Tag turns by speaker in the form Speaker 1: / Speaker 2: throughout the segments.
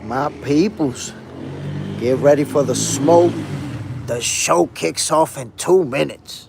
Speaker 1: My peoples, get ready for the smoke. The show kicks off in 2 minutes.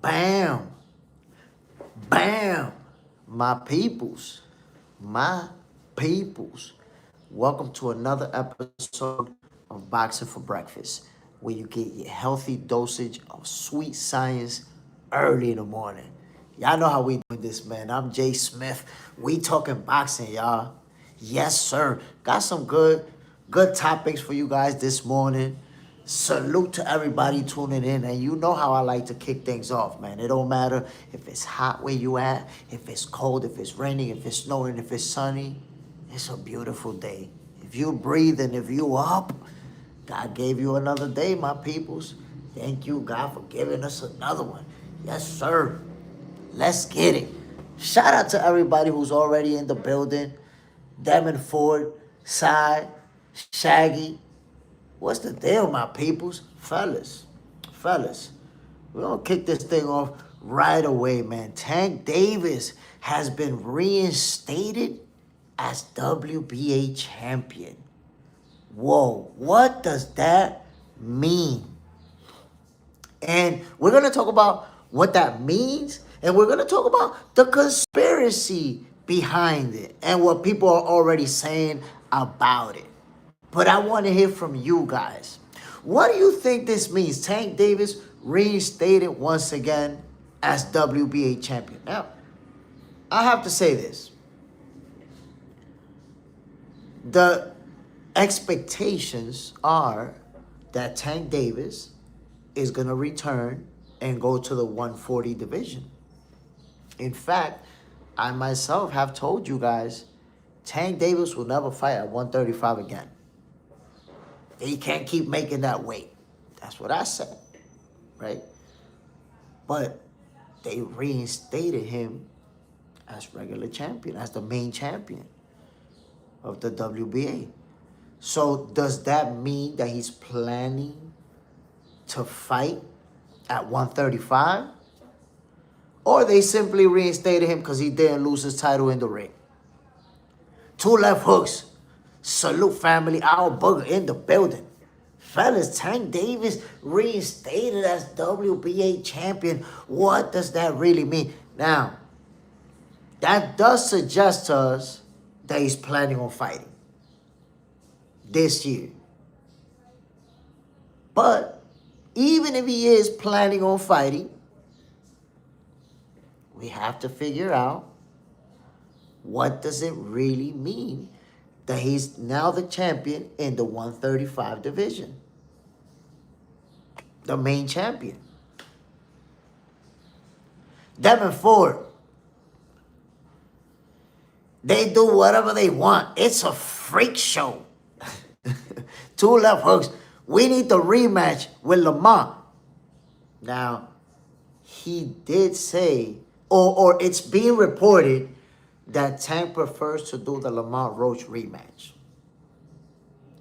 Speaker 1: Bam! Bam! My peoples. My peoples. Welcome to another episode of Boxing for Breakfast, where you get your healthy dosage of sweet science early in the morning. Y'all know how we do this, man. I'm Jay Smith. We talking boxing, y'all. Yes, sir. Got some good topics for you guys this morning. Salute to everybody tuning in, and you know how I like to kick things off, man. It don't matter if it's hot where you at, if it's cold, if it's raining, if it's snowing, if it's sunny. It's a beautiful day. If you breathing, if you up, God gave you another day, my peoples. Thank you, God, for giving us another one. Yes, sir. Let's get it. Shout out to everybody who's already in the building. Devin Ford, Cy, Shaggy. What's the deal, my peoples? Fellas, we're gonna kick this thing off right away, man. Tank Davis has been reinstated as WBA champion. Whoa, what does that mean? And we're going to talk about what that means. And we're going to talk about the conspiracy behind it and what people are already saying about it. But I want to hear from you guys. What do you think this means? Tank Davis reinstated once again as WBA champion. Now, I have to say this. The expectations are that Tank Davis is going to return and go to the 140 division. In fact, I myself have told you guys, Tank Davis will never fight at 135 again. He can't keep making that weight. That's what I said, right? But they reinstated him as regular champion, as the main champion of the WBA. So does that mean that he's planning to fight at 135? Or they simply reinstated him because he didn't lose his title in the ring? Two left hooks. Salute, family. Our booger in the building. Fellas, Tank Davis reinstated as WBA champion. What does that really mean? Now, that does suggest to us that he's planning on fighting this year. But even if he is planning on fighting, we have to figure out, what does it really mean that he's now the champion in the 135 division? The main champion. Devin Ford. They do whatever they want. It's a freak show. Two left hooks. We need the rematch with Lamont. Now, he did say, or it's being reported, that Tank prefers to do the Lamont Roach rematch.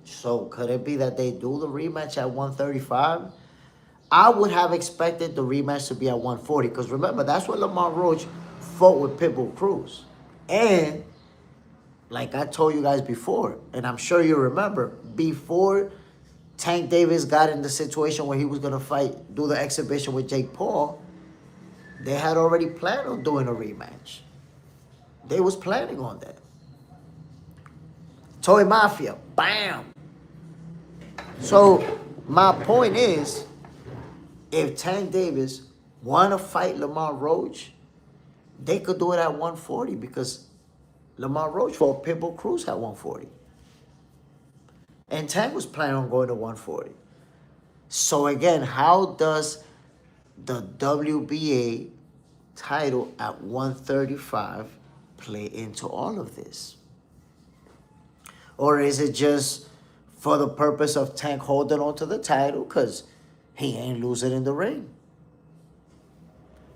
Speaker 1: So could it be that they do the rematch at 135? I would have expected the rematch to be at 140, because remember, that's what Lamont Roach fought with Pitbull Cruz. And like I told you guys before, and I'm sure you remember, before Tank Davis got in the situation where he was going to do the exhibition with Jake Paul, they had already planned on doing a rematch. They was planning on that. Toy Mafia, bam. So my point is, if Tank Davis want to fight Lamont Roach, they could do it at 140, because Lamont Roach fought Pitbull Cruz at 140. And Tank was planning on going to 140. So again, how does the WBA title at 135 play into all of this? Or is it just for the purpose of Tank holding on to the title because he ain't losing in the ring?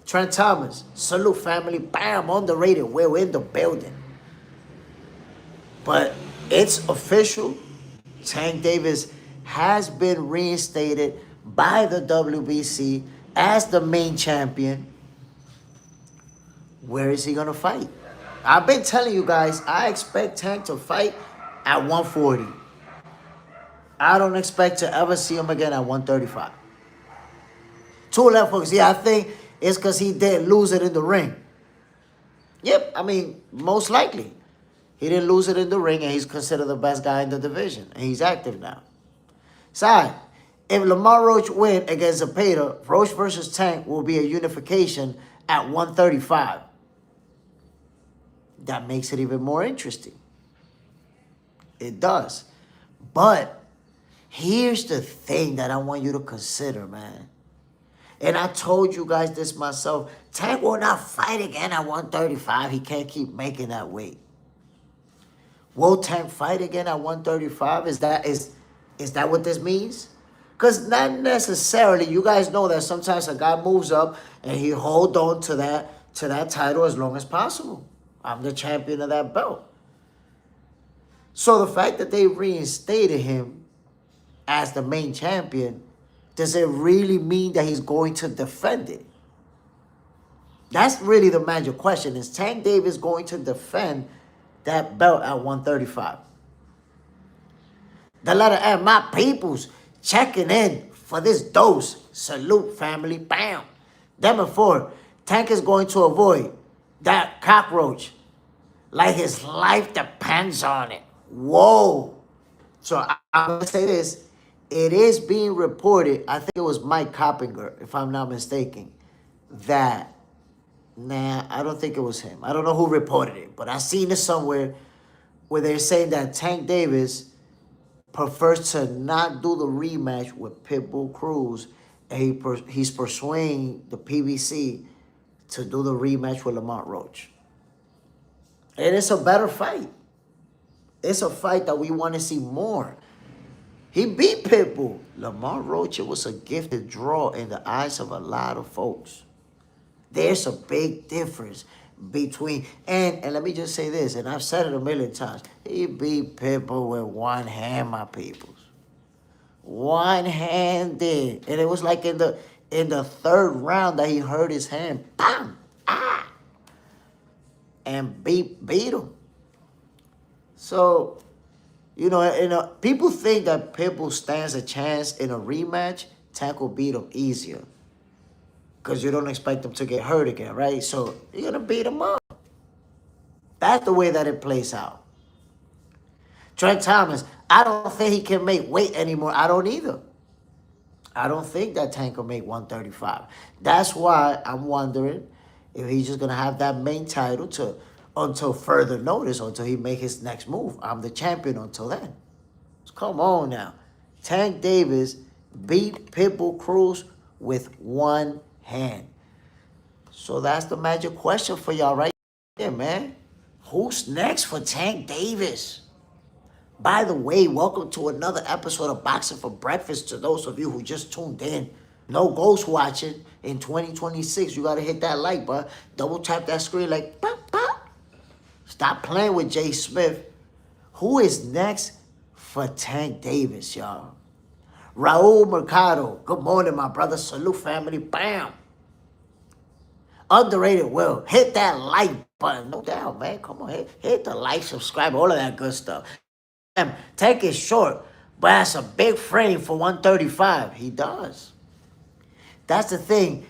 Speaker 1: Trent Thomas, salute, family, bam, underrated, we're in the building. But it's official. Tank Davis has been reinstated by the WBC as the main champion. Where is he going to fight? I've been telling you guys, I expect Tank to fight at 140. I don't expect to ever see him again at 135. Two left hooks. Yeah, I think it's because he didn't lose it in the ring. Yep, I mean, most likely. He didn't lose it in the ring, and he's considered the best guy in the division. And he's active now. Side, if Lamont Roach win against Zepeda, Roach versus Tank will be a unification at 135. That makes it even more interesting. It does. But here's the thing that I want you to consider, man. And I told you guys this myself. Tank will not fight again at 135. He can't keep making that weight. Will Tank fight again at 135? Is that what this means? Because not necessarily. You guys know that sometimes a guy moves up and he hold on to that title as long as possible. I'm the champion of that belt. So the fact that they reinstated him as the main champion, does it really mean that he's going to defend it? That's really the magic question. Is Tank Davis going to defend that belt at 135? The letter M, my peoples, checking in for this dose. Salute, family. Bam. Devin Ford, Tank is going to avoid that cockroach like his life depends on it. Whoa. So I'm going to say this. It is being reported, I think it was Mike Coppinger, if I'm not mistaken, that, I don't think it was him. I don't know who reported it, but I seen it somewhere where they're saying that Tank Davis prefers to not do the rematch with Pitbull Cruz, and he's persuading the PBC to do the rematch with Lamont Roach. And it's a better fight. It's a fight that we want to see more. He beat Pitbull. Lamont Roach, it was a gifted draw in the eyes of a lot of folks. There's a big difference between, and let me just say this, and I've said it a million times, he beat Pitbull with one hand, my peoples. One-handed. And it was like in the third round that he hurt his hand. Bam! Ah! And beat him. So, people think that Pitbull stands a chance in a rematch. Tank will beat him easier. Because you don't expect him to get hurt again, right? So, you're going to beat him up. That's the way that it plays out. Trent Thomas, I don't think he can make weight anymore. I don't either. I don't think that Tank will make 135. That's why I'm wondering if he's just going to have that main title until further notice, until he make his next move. I'm the champion until then. So come on now. Tank Davis beat Pitbull Cruz with one hand. So that's the magic question for y'all right there, man. Who's next for Tank Davis? By the way, welcome to another episode of Boxing for Breakfast. To those of you who just tuned in, no ghost watching in 2026. You got to hit that like button. Double tap that screen like, pop, pop. Stop playing with Jay Smith. Who is next for Tank Davis, y'all? Raul Mercado. Good morning, my brother. Salute, family. Bam. Underrated Will. Hit that like button. No doubt, man. Come on. Hit the like, subscribe, all of that good stuff. Tank is short, but has a big frame for 135. He does. That's the thing.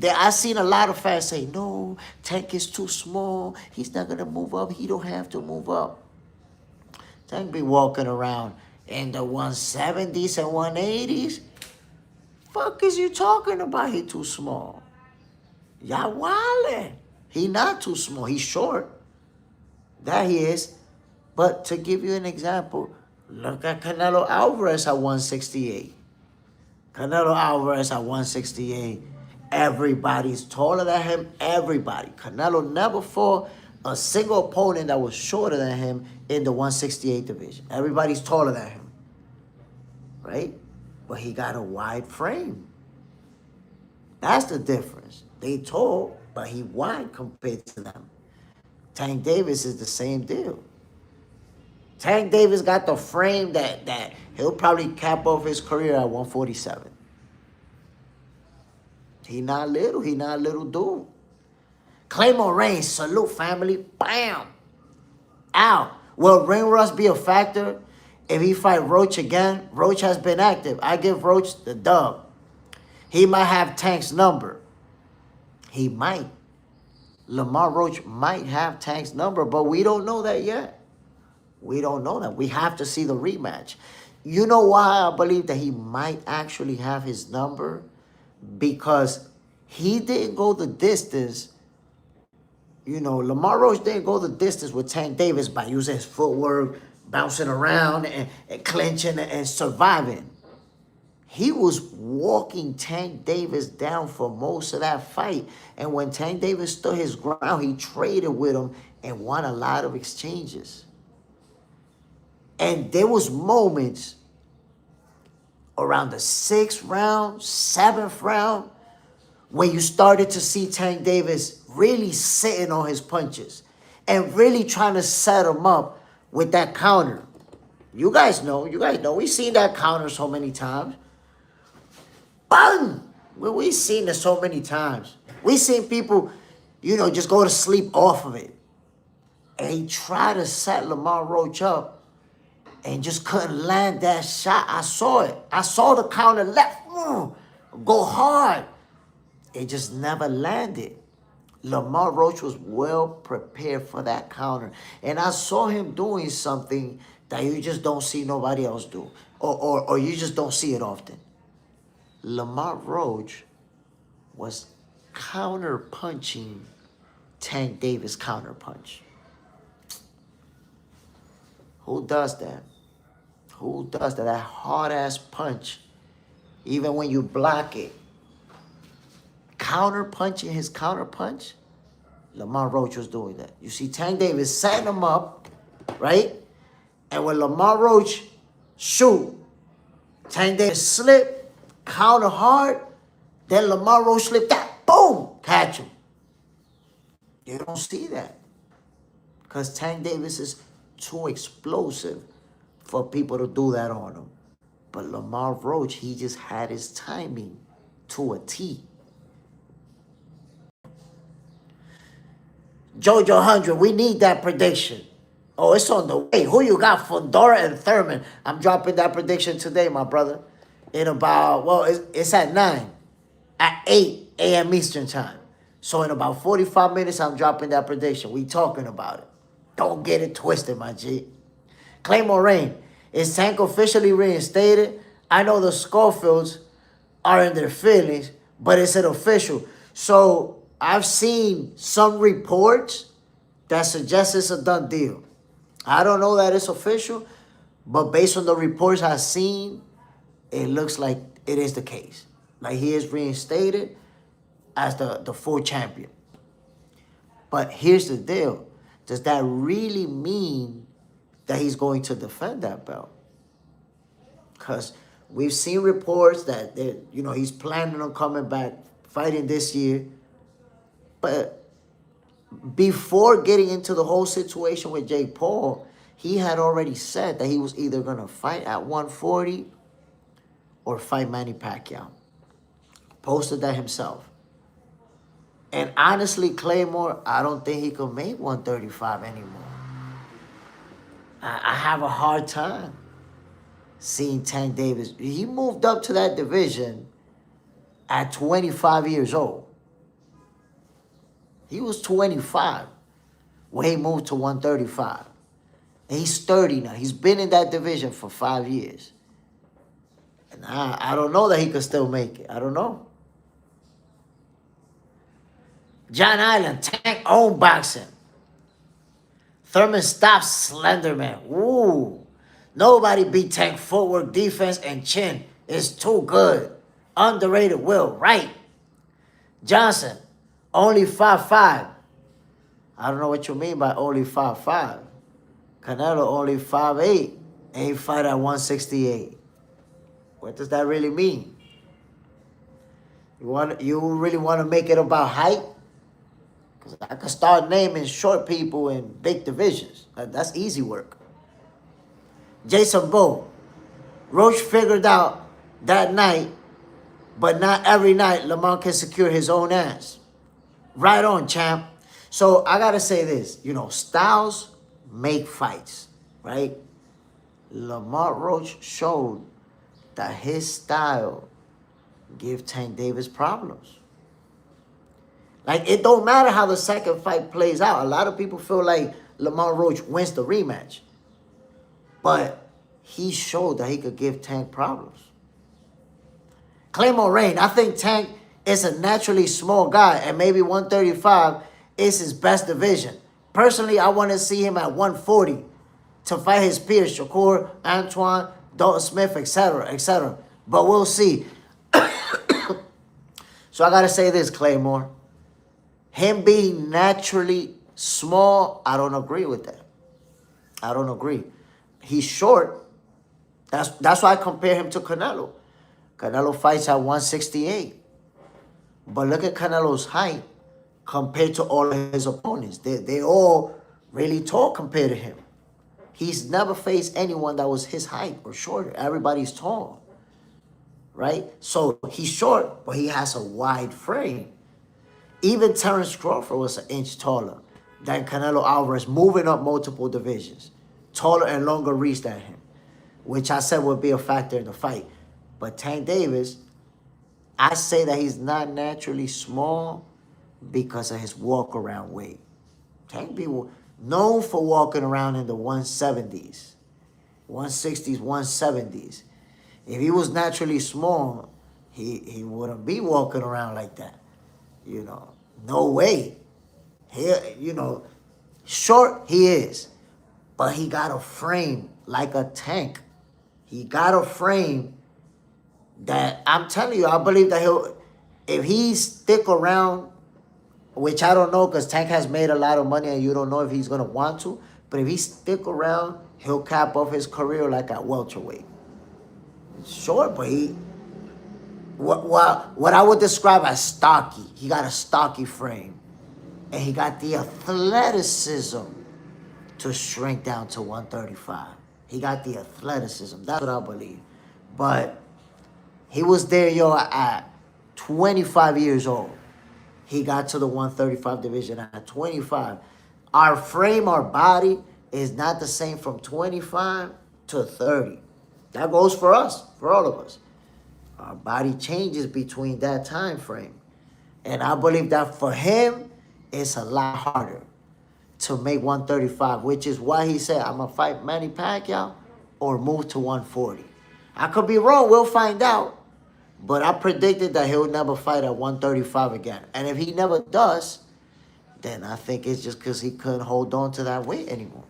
Speaker 1: I've seen a lot of fans say, no, Tank is too small. He's not going to move up. He don't have to move up. Tank be walking around in the 170s and 180s. Fuck is you talking about? He too small. Y'all wildin'. He not too small. He's short. That he is. But to give you an example, look at Canelo Alvarez at 168. Canelo Alvarez at 168. Everybody's taller than him. Everybody. Canelo never fought a single opponent that was shorter than him in the 168 division. Everybody's taller than him. Right? But he got a wide frame. That's the difference. They tall, but he wide compared to them. Tank Davis is the same deal. Tank Davis got the frame that he'll probably cap off his career at 147. He not little. He not a little dude. Claymore Reigns, salute, family. Bam. Out. Will ring rust be a factor if he fight Roach again? Roach has been active. I give Roach the dub. He might have Tank's number. He might. Lamont Roach might have Tank's number, but we don't know that yet. We don't know that. We have to see the rematch. You know why I believe that he might actually have his number? Because he didn't go the distance. Lamar Roach didn't go the distance with Tank Davis by using his footwork, bouncing around and clinching and surviving. He was walking Tank Davis down for most of that fight. And when Tank Davis stood his ground, he traded with him and won a lot of exchanges. And there was moments around the 6th round, 7th round, when you started to see Tank Davis really sitting on his punches and really trying to set him up with that counter. You guys know. We've seen that counter so many times. Bang! We've seen it so many times. We've seen people, just go to sleep off of it. And he tried to set Lamar Roach up and just couldn't land that shot. I saw it. I saw the counter left. Go hard. It just never landed. Lamar Roach was well prepared for that counter. And I saw him doing something that you just don't see nobody else do. Or you just don't see it often. Lamar Roach was counter-punching Tank Davis counter-punch. Who does that? Who does that? That hard-ass punch, even when you block it. Counter-punching his counter-punch? Lamar Roach was doing that. You see Tank Davis setting him up, right? And when Lamar Roach shoot, Tank Davis slip, counter hard, then Lamar Roach slip that, boom, catch him. You don't see that. Because Tank Davis is too explosive for people to do that on him. But Lamar Roach, he just had his timing to a T. JoJo 100, we need that prediction. Oh, it's on the way. Who you got? Fundora and Thurman. I'm dropping that prediction today, my brother. In about, well, it's at 9. At 8 a.m. Eastern time. So in about 45 minutes, I'm dropping that prediction. We talking about it. Don't get it twisted, my G. Claymore Rain, is Tank officially reinstated? I know the Schofields are in their feelings, but is it official? So I've seen some reports that suggest it's a done deal. I don't know that it's official, but based on the reports I've seen, it looks like it is the case. Like he is reinstated as the full champion. But here's the deal. Does that really mean that he's going to defend that belt? Because we've seen reports that he's planning on coming back, fighting this year. But before getting into the whole situation with Jake Paul, he had already said that he was either going to fight at 140 or fight Manny Pacquiao. Posted that himself. And honestly, Claymore, I don't think he could make 135 anymore. I have a hard time seeing Tank Davis. He moved up to that division at 25 years old. He was 25 when he moved to 135. And he's 30 now. He's been in that division for 5 years. And I don't know that he could still make it. I don't know. John Island, Tank own boxing. Thurman stops Slenderman. Ooh. Nobody beat Tank footwork, defense, and chin. It's too good. Underrated Will. Right. Johnson, only 5'5". I don't know what you mean by only 5'5". Canelo only 5'8". And he fight at 168. What does that really mean? You really want to make it about height? Because I could start naming short people in big divisions. That's easy work. Jason Bowe. Roach figured out that night, but not every night Lamar can secure his own ass. Right on, champ. So I got to say this. Styles make fights, right? Lamar Roach showed that his style give Tank Davis problems. Like, it don't matter how the second fight plays out. A lot of people feel like Lamar Roach wins the rematch. But he showed that he could give Tank problems. Claymore Rain, I think Tank is a naturally small guy, and maybe 135 is his best division. Personally, I want to see him at 140 to fight his peers, Shakur, Antoine, Dalton Smith, etc., etc. But we'll see. So I got to say this, Claymore. Him being naturally small, I don't agree with that. I don't agree. He's short. That's why I compare him to Canelo. Canelo fights at 168. But look at Canelo's height compared to all of his opponents. They all really tall compared to him. He's never faced anyone that was his height or shorter. Everybody's tall, right? So he's short, but he has a wide frame. Even Terence Crawford was an inch taller than Canelo Alvarez, moving up multiple divisions. Taller and longer reach than him, which I said would be a factor in the fight. But Tank Davis, I say that he's not naturally small because of his walk-around weight. Tank be known for walking around in the 170s, 160s, 170s. If he was naturally small, he wouldn't be walking around like that. No way. Short he is, but he got a frame like a tank. He got a frame that I'm telling you, I believe that if he stick around, which I don't know because Tank has made a lot of money and you don't know if he's going to want to, but if he stick around, he'll cap off his career like at welterweight. Sure, but what I would describe as stocky. He got a stocky frame. And he got the athleticism to shrink down to 135. He got the athleticism. That's what I believe. But he was there, at 25 years old. He got to the 135 division at 25. Our frame, our body is not the same from 25 to 30. That goes for us, for all of us. Our body changes between that time frame. And I believe that for him, it's a lot harder to make 135, which is why he said, I'm going to fight Manny Pacquiao or move to 140. I could be wrong. We'll find out. But I predicted that he'll never fight at 135 again. And if he never does, then I think it's just because he couldn't hold on to that weight anymore.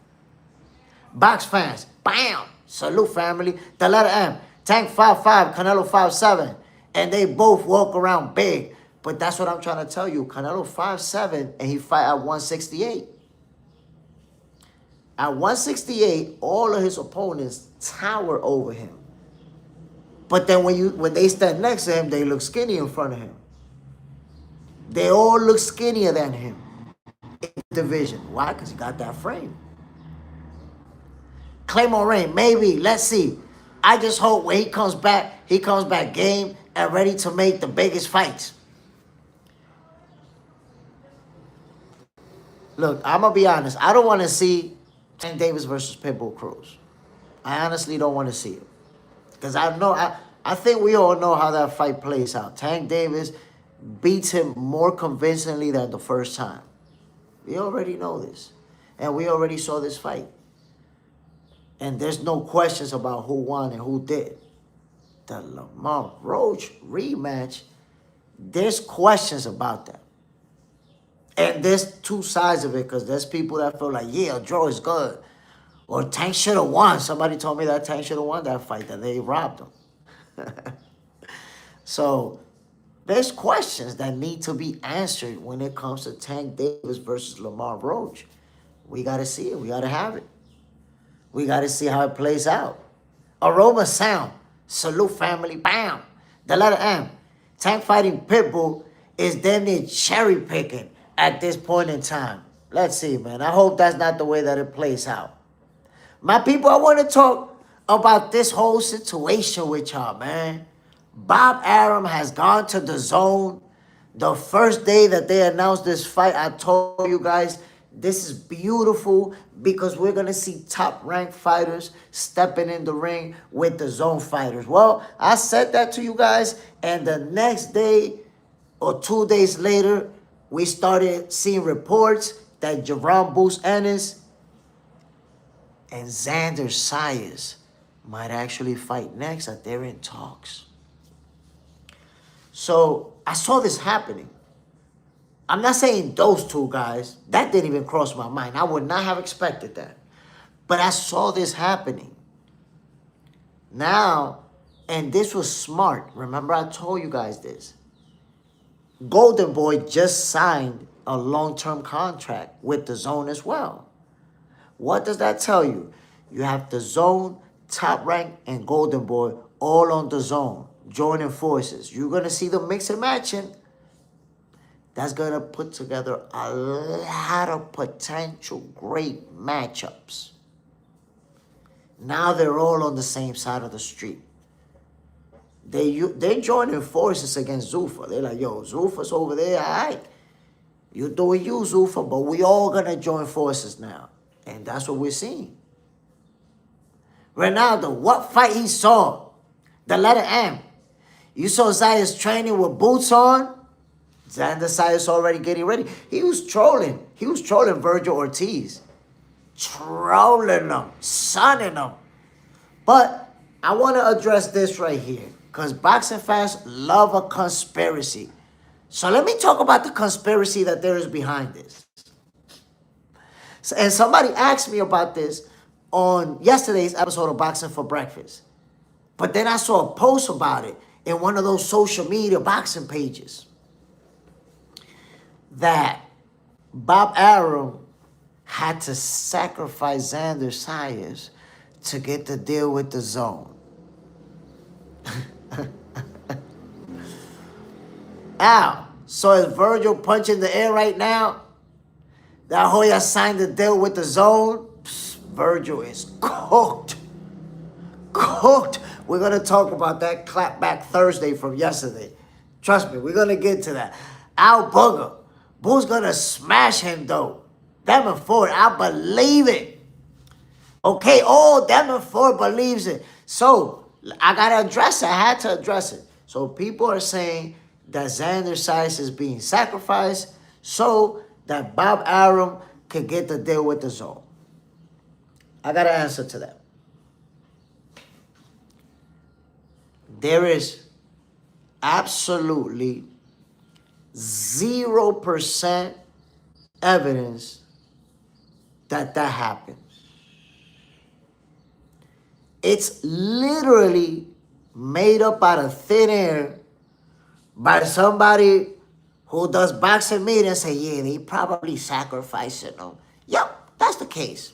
Speaker 1: Box fans, bam! Salute, family. The letter M. Tank 5'5", Canelo 5'7". And they both walk around big. But that's what I'm trying to tell you. Canelo 5'7", and he fight at 168. At 168, all of his opponents tower over him. But then when they stand next to him, they look skinny in front of him. They all look skinnier than him in the division. Why? Because he got that frame. Claymore Rain, maybe. Let's see. I just hope when he comes back game and ready to make the biggest fights. Look, I'm going to be honest. I don't want to see Tank Davis versus Pitbull Cruz. I honestly don't want to see it. Because I think we all know how that fight plays out. Tank Davis beats him more convincingly than the first time. We already know this. And we already saw this fight. And there's no questions about who won and who did. The Lamar Roach rematch, there's questions about that. And there's two sides of it, because there's people that feel like, yeah, a draw is good. Or Tank should have won. Somebody told me that Tank should have won that fight, that they robbed him. So there's questions that need to be answered when it comes to Tank Davis versus Lamar Roach. We got to see it. We got to have it. We got to see how it plays out. Aroma Sound. Salute, family. Bam. The letter M. Tank fighting Pitbull is damn near cherry picking at this point in time. Let's see, man. I hope that's not the way that it plays out. My people, I want to talk about this whole situation with y'all, man. Bob Arum has gone to the zone. The first day that they announced this fight, I told you guys, this is beautiful because we're going to see top-ranked fighters stepping in the ring with the zone fighters. Well, I said that to you guys, and the next day or 2 days later, we started seeing reports that Jerome Boots Ennis and Xander Zayas might actually fight next, that they're in talks. So I saw this happening. I'm not saying those two guys. That didn't even cross my mind. I would not have expected that. But I saw this happening. Now, and this was smart. Remember I told you guys this. Golden Boy just signed a long-term contract with the Zone as well. What does that tell you? You have the Zone, Top Rank, and Golden Boy all on the Zone, joining forces. You're going to see them mix and matching. That's going to put together a lot of potential great matchups. Now they're all on the same side of the street. They're joining forces against Zuffa. They're like, yo, Zuffa's over there, all right. You're doing you, Zuffa, but we all going to join forces now. And that's what we're seeing. Ronaldo, what fight he saw? The letter M. You saw Zayas training with boots on. Xander Zayas already getting ready. He was trolling. He was trolling Virgil Ortiz. Trolling them. Sunning them. But I want to address this right here. Because boxing fans love a conspiracy. So let me talk about the conspiracy that there is behind this. And somebody asked me about this on yesterday's episode of Boxing for Breakfast. But then I saw a post about it in one of those social media boxing pages that Bob Arum had to sacrifice Xander Zayas to get the deal with the zone. Ow. So is Virgil punching the air right now? That Hoya signed the deal with the zone? Psst, Virgil is cooked. Cooked. We're going to talk about that clapback Thursday from yesterday. Trust me, we're going to get to that. Al Booger. Boo's going to smash him, though. Devin Ford, I believe it. Okay, Devin Ford believes it. So, I got to address it. I had to address it. So, people are saying that Xander Zayas is being sacrificed so that Bob Arum can get the deal with the zone. I got an answer to that. There is absolutely 0% evidence that happened. It's literally made up out of thin air by somebody who does boxing media and say, yeah, they probably sacrificing them. Yep, that's the case.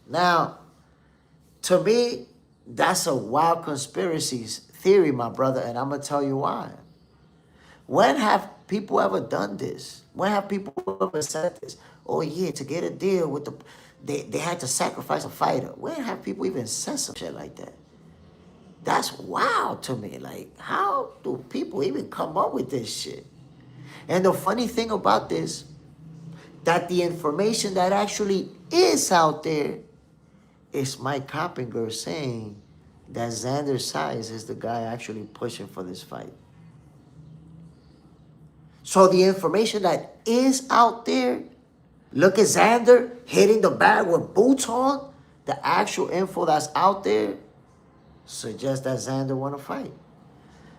Speaker 1: Now, to me, that's a wild conspiracy theory, my brother, and I'm going to tell you why. When have people ever done this? When have people ever said this? Oh, yeah, to get a deal with they had to sacrifice a fighter. When have people even said some shit like that? That's wild to me. Like, how do people even come up with this shit? And the funny thing about this, that the information that actually is out there is Mike Coppinger saying that Xander Zayas is the guy actually pushing for this fight. So the information that is out there, look at Xander hitting the bag with boots on, the actual info that's out there suggests that Xander want to fight.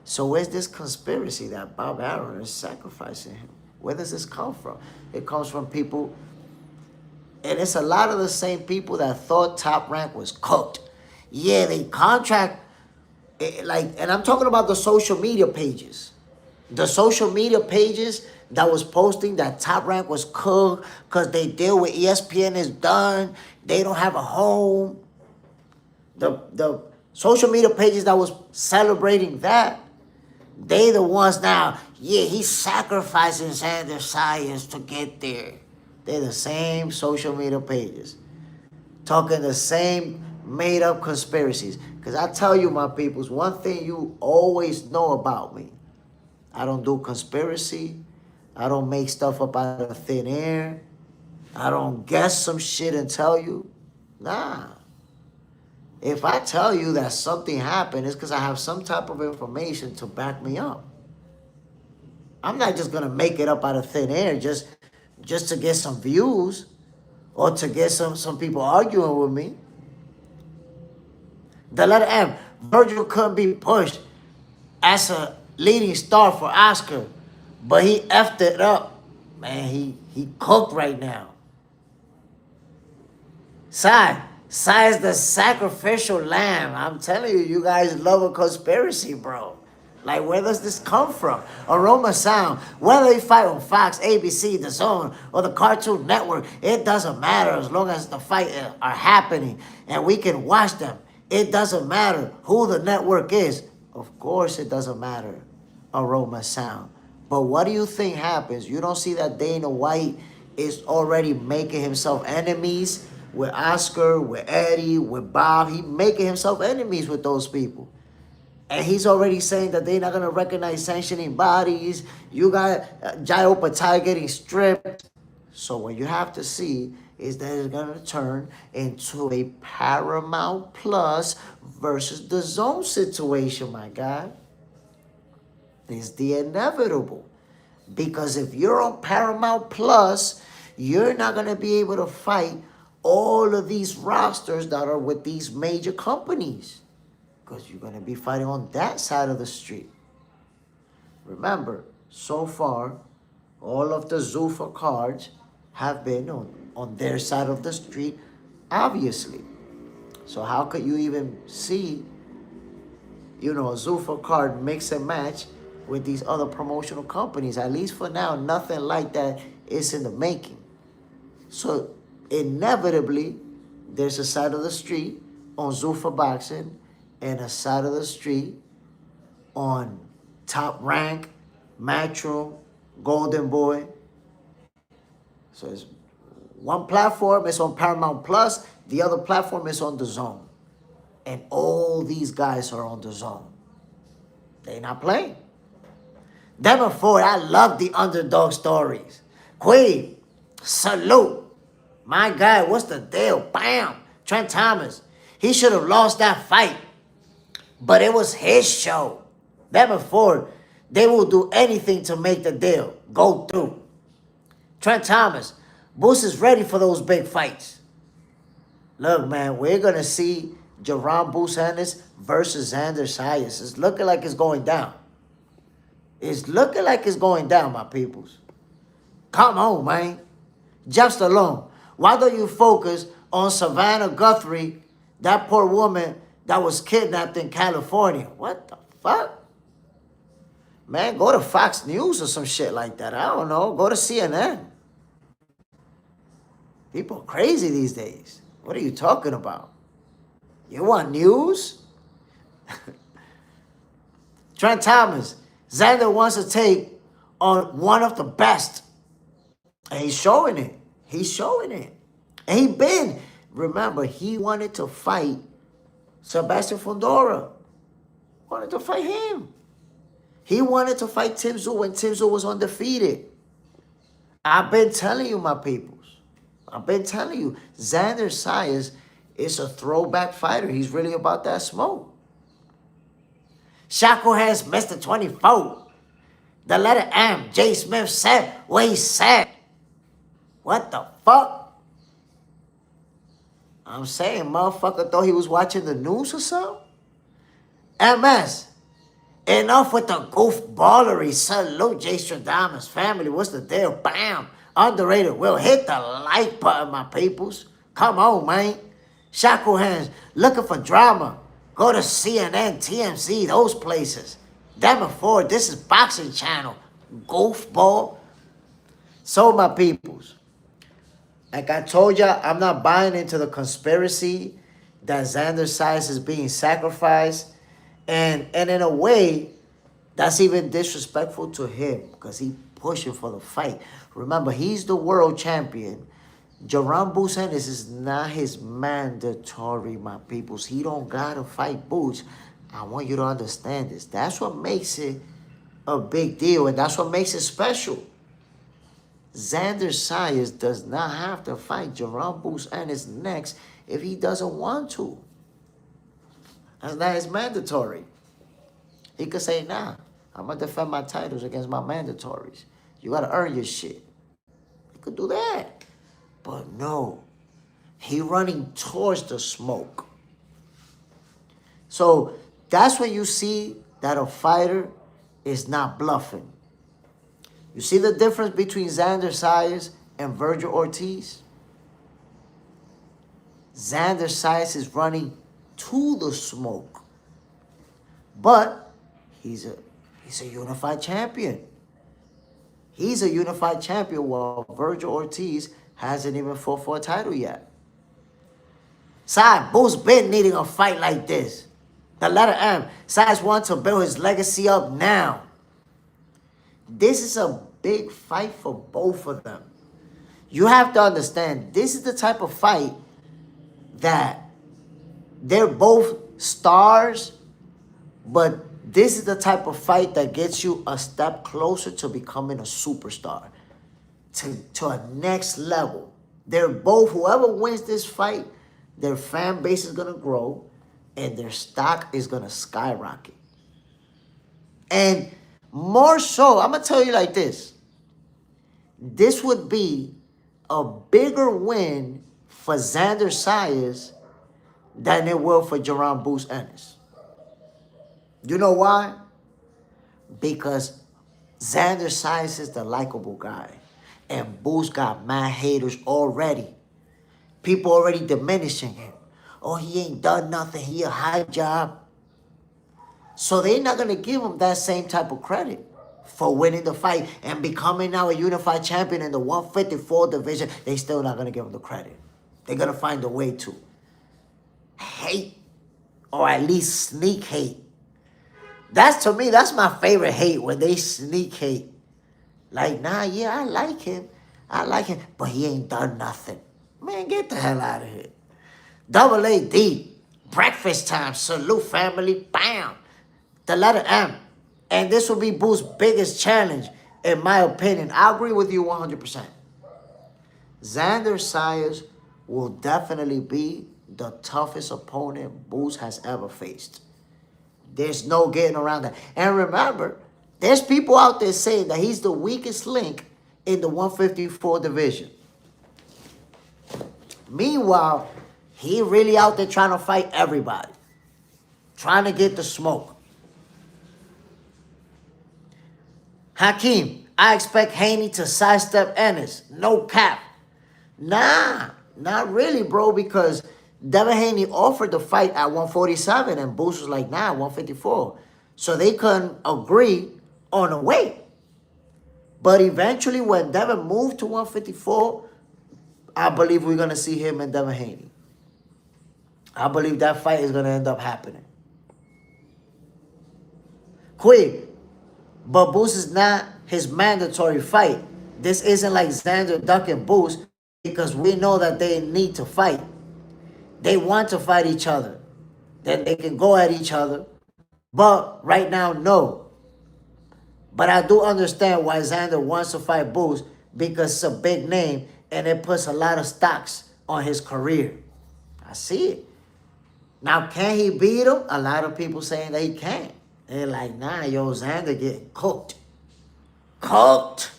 Speaker 1: So where's this conspiracy that Bob Arum is sacrificing him? Where does this come from? It comes from people, and it's a lot of the same people that thought Top Rank was cooked. Yeah, they contract, and I'm talking about the social media pages. The social media pages that was posting that Top Rank was cooked because they deal with ESPN is done. They don't have a home. The social media pages that was celebrating that, they the ones now, yeah, he's sacrificing Xander Zayas to get there. They're the same social media pages. Talking the same made-up conspiracies. Because I tell you, my peoples, one thing you always know about me. I don't do conspiracy. I don't make stuff up out of thin air. I don't guess some shit and tell you. Nah. If I tell you that something happened, it's because I have some type of information to back me up. I'm not just going to make it up out of thin air just to get some views or to get some people arguing with me. The letter M, Virgil couldn't be pushed as a leading star for Oscar, but he effed it up. Man, he cooked right now. Sai is the sacrificial lamb. I'm telling you, you guys love a conspiracy, bro. Like, where does this come from? Aroma Sound. Whether they fight on Fox, ABC, The Zone, or the Cartoon Network, it doesn't matter as long as the fight are happening and we can watch them. It doesn't matter who the network is. Of course it doesn't matter. Aroma Sound. But what do you think happens? You don't see that Dana White is already making himself enemies with Oscar, with Eddie, with Bob. He making himself enemies with those people. And he's already saying that they're not going to recognize sanctioning bodies. You got Jayo Patai getting stripped. So what you have to see is that it's going to turn into a Paramount Plus versus the Zone situation, my guy. It's the inevitable. Because if you're on Paramount Plus, you're not going to be able to fight all of these rosters that are with these major companies. Because you're going to be fighting on that side of the street. Remember, so far, all of the Zuffa cards have been on their side of the street, obviously. So how could you even see you know, a Zuffa card mix and match with these other promotional companies. At least for now, nothing like that is in the making. So inevitably, there's a side of the street on Zuffa Boxing and a side of the street on Top Rank, Matchroom, Golden Boy. So it's one platform is on Paramount Plus, the other platform is on The Zone. And all these guys are on The Zone. They not playing. Them and Ford, I love the underdog stories. Queen, salute. My guy, what's the deal? Bam. Trent Thomas. He should have lost that fight. But it was his show. Them and Ford, they will do anything to make the deal go through. Trent Thomas, Boost is ready for those big fights. Look, man, we're going to see Jerome Boost Ennis versus Xander Zayas. It's looking like it's going down. It's looking like it's going down, my peoples. Come on, man. Jeff Stallone, why don't you focus on Savannah Guthrie, that poor woman that was kidnapped in California? What the fuck? Man, go to Fox News or some shit like that. I don't know. Go to CNN. People are crazy these days. What are you talking about? You want news? Trent Thomas, Xander wants to take on one of the best. And he's showing it. He's showing it. And remember, he wanted to fight Sebastian Fundora. Wanted to fight him. He wanted to fight Tim Tszyu when Tim Tszyu was undefeated. I've been telling you, my peoples. I've been telling you, Xander Zayas is a throwback fighter. He's really about that smoke. Shackle has Mr. 24. The letter M. J. Smith said what he said. What the fuck? I'm saying, motherfucker thought he was watching the news or something? MS. Enough with the goofballery. Salute J. Stradamus family. What's the deal? Bam. Underrated. Will hit the like button, my peoples. Come on, man. Shackle hands. Looking for drama. Go to CNN, TMZ, those places. Damn it, Ford. This is Boxing Channel. Goofball. So, my peoples, like I told ya, I'm not buying into the conspiracy that Xander Zayas is being sacrificed. And in a way, that's even disrespectful to him because he pushing for the fight. Remember, he's the world champion. Jerome Boots Ennis is not his mandatory, my peoples. He don't got to fight Boots. I want you to understand this. That's what makes it a big deal, and that's what makes it special. Xander Zayas does not have to fight Jerome Boots Ennis next if he doesn't want to. And that is mandatory. He could say, nah, I'm going to defend my titles against my mandatories. You got to earn your shit. He could do that. But no, he running towards the smoke. So that's when you see that a fighter is not bluffing. You see the difference between Xander Zayas and Virgil Ortiz? Xander Zayas is running to the smoke. But he's a unified champion. He's a unified champion while Virgil Ortiz hasn't even fought for a title yet. Sai, Boo's been needing a fight like this. The letter M. Sai wants to build his legacy up now. This is a big fight for both of them. You have to understand, this is the type of fight that they're both stars, but this is the type of fight that gets you a step closer to becoming a superstar, to a next level. They're both, whoever wins this fight, their fan base is going to grow and their stock is going to skyrocket. And more so, I'm going to tell you like this. This would be a bigger win for Xander Zayas than it will for Jerome Boots Ennis. You know why? Because Xander Zayas is the likable guy. And Boots got mad haters already. People already diminishing him. Oh, he ain't done nothing. He a high job. So they're not going to give him that same type of credit for winning the fight and becoming now a unified champion in the 154 division. They still not going to give him the credit. They're going to find a way to hate, or at least sneak hate. That's, to me, that's my favorite hate, when they sneak hate. Like, nah, yeah, I like him, but he ain't done nothing. Man, get the hell out of here. Double AD, breakfast time, salute family, bam. The letter M. And this will be Boo's biggest challenge, in my opinion. I agree with you 100%. Xander Zayas will definitely be the toughest opponent Boo's has ever faced. There's no getting around that. And remember, there's people out there saying that he's the weakest link in the 154 division. Meanwhile, he really out there trying to fight everybody. Trying to get the smoke. Hakeem, I expect Haney to sidestep Ennis. No cap. Nah, not really, bro, because Devin Haney offered the fight at 147 and Boots was like, nah, 154. So they couldn't agree on a weight. But eventually, when Devin moved to 154, I believe we're going to see him and Devin Haney. I believe that fight is going to end up happening. Quick. But Boots is not his mandatory fight. This isn't like Xander ducking Boots, because we know that they need to fight. They want to fight each other. Then they can go at each other. But right now, no. But I do understand why Xander wants to fight Boots, because it's a big name and it puts a lot of stocks on his career. I see it. Now, can he beat him? A lot of people saying that he can't. They're like, nah, yo, Xander getting cooked. Cooked.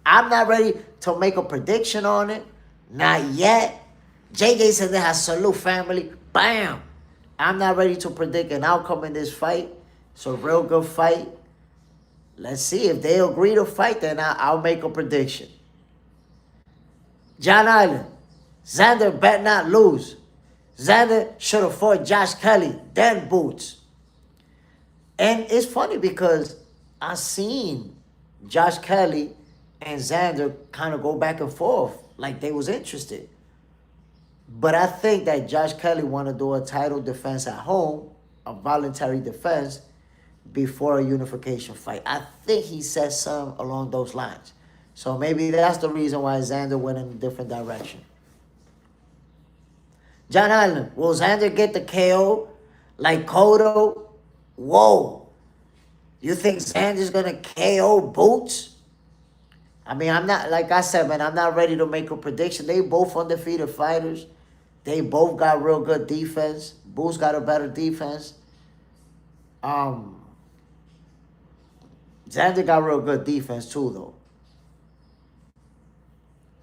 Speaker 1: I'm not ready to make a prediction on it. Not yet. JJ said they have salute family. Bam. I'm not ready to predict an outcome in this fight. It's a real good fight. Let's see. If they agree to fight, then I'll make a prediction. John Island. Xander bet not lose. Xander should have fought Josh Kelly, then Boots. And it's funny because I seen Josh Kelly and Xander kind of go back and forth like they was interested. But I think that Josh Kelly want to do a title defense at home, a voluntary defense, before a unification fight. I think he said something along those lines. So maybe that's the reason why Xander went in a different direction. John Allen, will Xander get the KO like Cotto? Whoa. You think Xander's going to KO Boots? I mean, I'm not, like I said, man, I'm not ready to make a prediction. They both undefeated fighters. They both got real good defense. Boots got a better defense. Xander got real good defense too, though.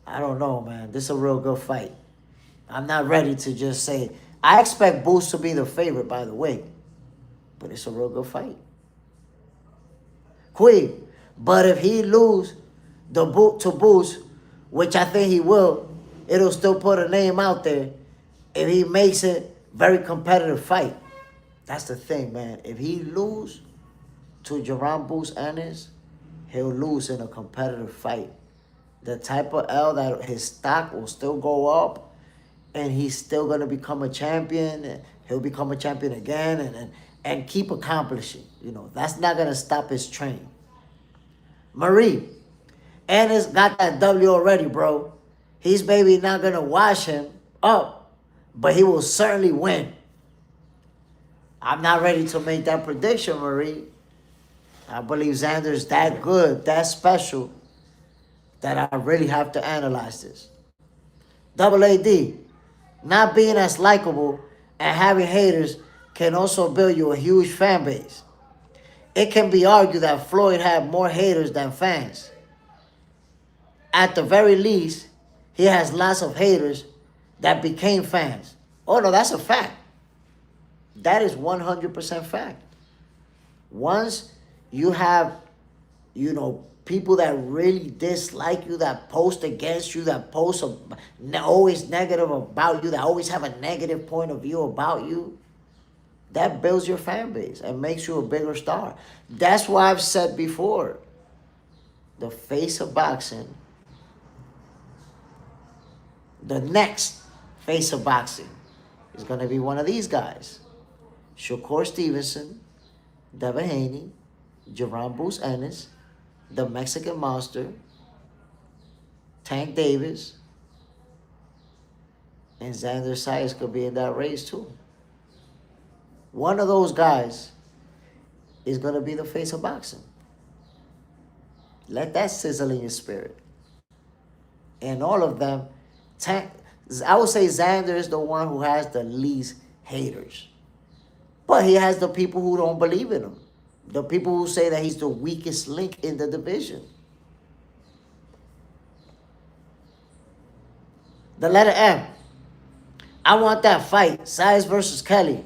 Speaker 1: I don't know, man. This is a real good fight. I'm not ready to just say. I expect Boots to be the favorite, by the way. But it's a real good fight. Quick. But if he lose to Boots, which I think he will, it'll still put a name out there. If he makes it very competitive fight. That's the thing, man. If he lose to Jerome Boots Ennis, he'll lose in a competitive fight. The type of L that his stock will still go up, and he's still going to become a champion, and he'll become a champion again, and keep accomplishing. You know, that's not going to stop his training. Marie, Ennis got that W already, bro. He's maybe not going to wash him up, but he will certainly win. I'm not ready to make that prediction, Marie. I believe Xander's that good, that special, that I really have to analyze this. Double AD, not being as likable and having haters can also build you a huge fan base. It can be argued that Floyd had more haters than fans. At the very least, he has lots of haters that became fans. Oh, no, that's a fact. That is 100% fact. Once you have, you know, people that really dislike you, that post against you, that post always negative about you, that always have a negative point of view about you, That builds your fan base and makes you a bigger star. That's why I've said before, the face of boxing, the next face of boxing is going to be one of these guys. Shakur Stevenson, Devin Haney, Jerron Bruce Ennis, the Mexican Monster, Tank Davis, and Xander Zayas could be in that race too. One of those guys is going to be the face of boxing. Let that sizzle in your spirit. And all of them, I would say Xander is the one who has the least haters. But he has the people who don't believe in him. The people who say that he's the weakest link in the division. The letter M. I want that fight. Zayas versus Kelly.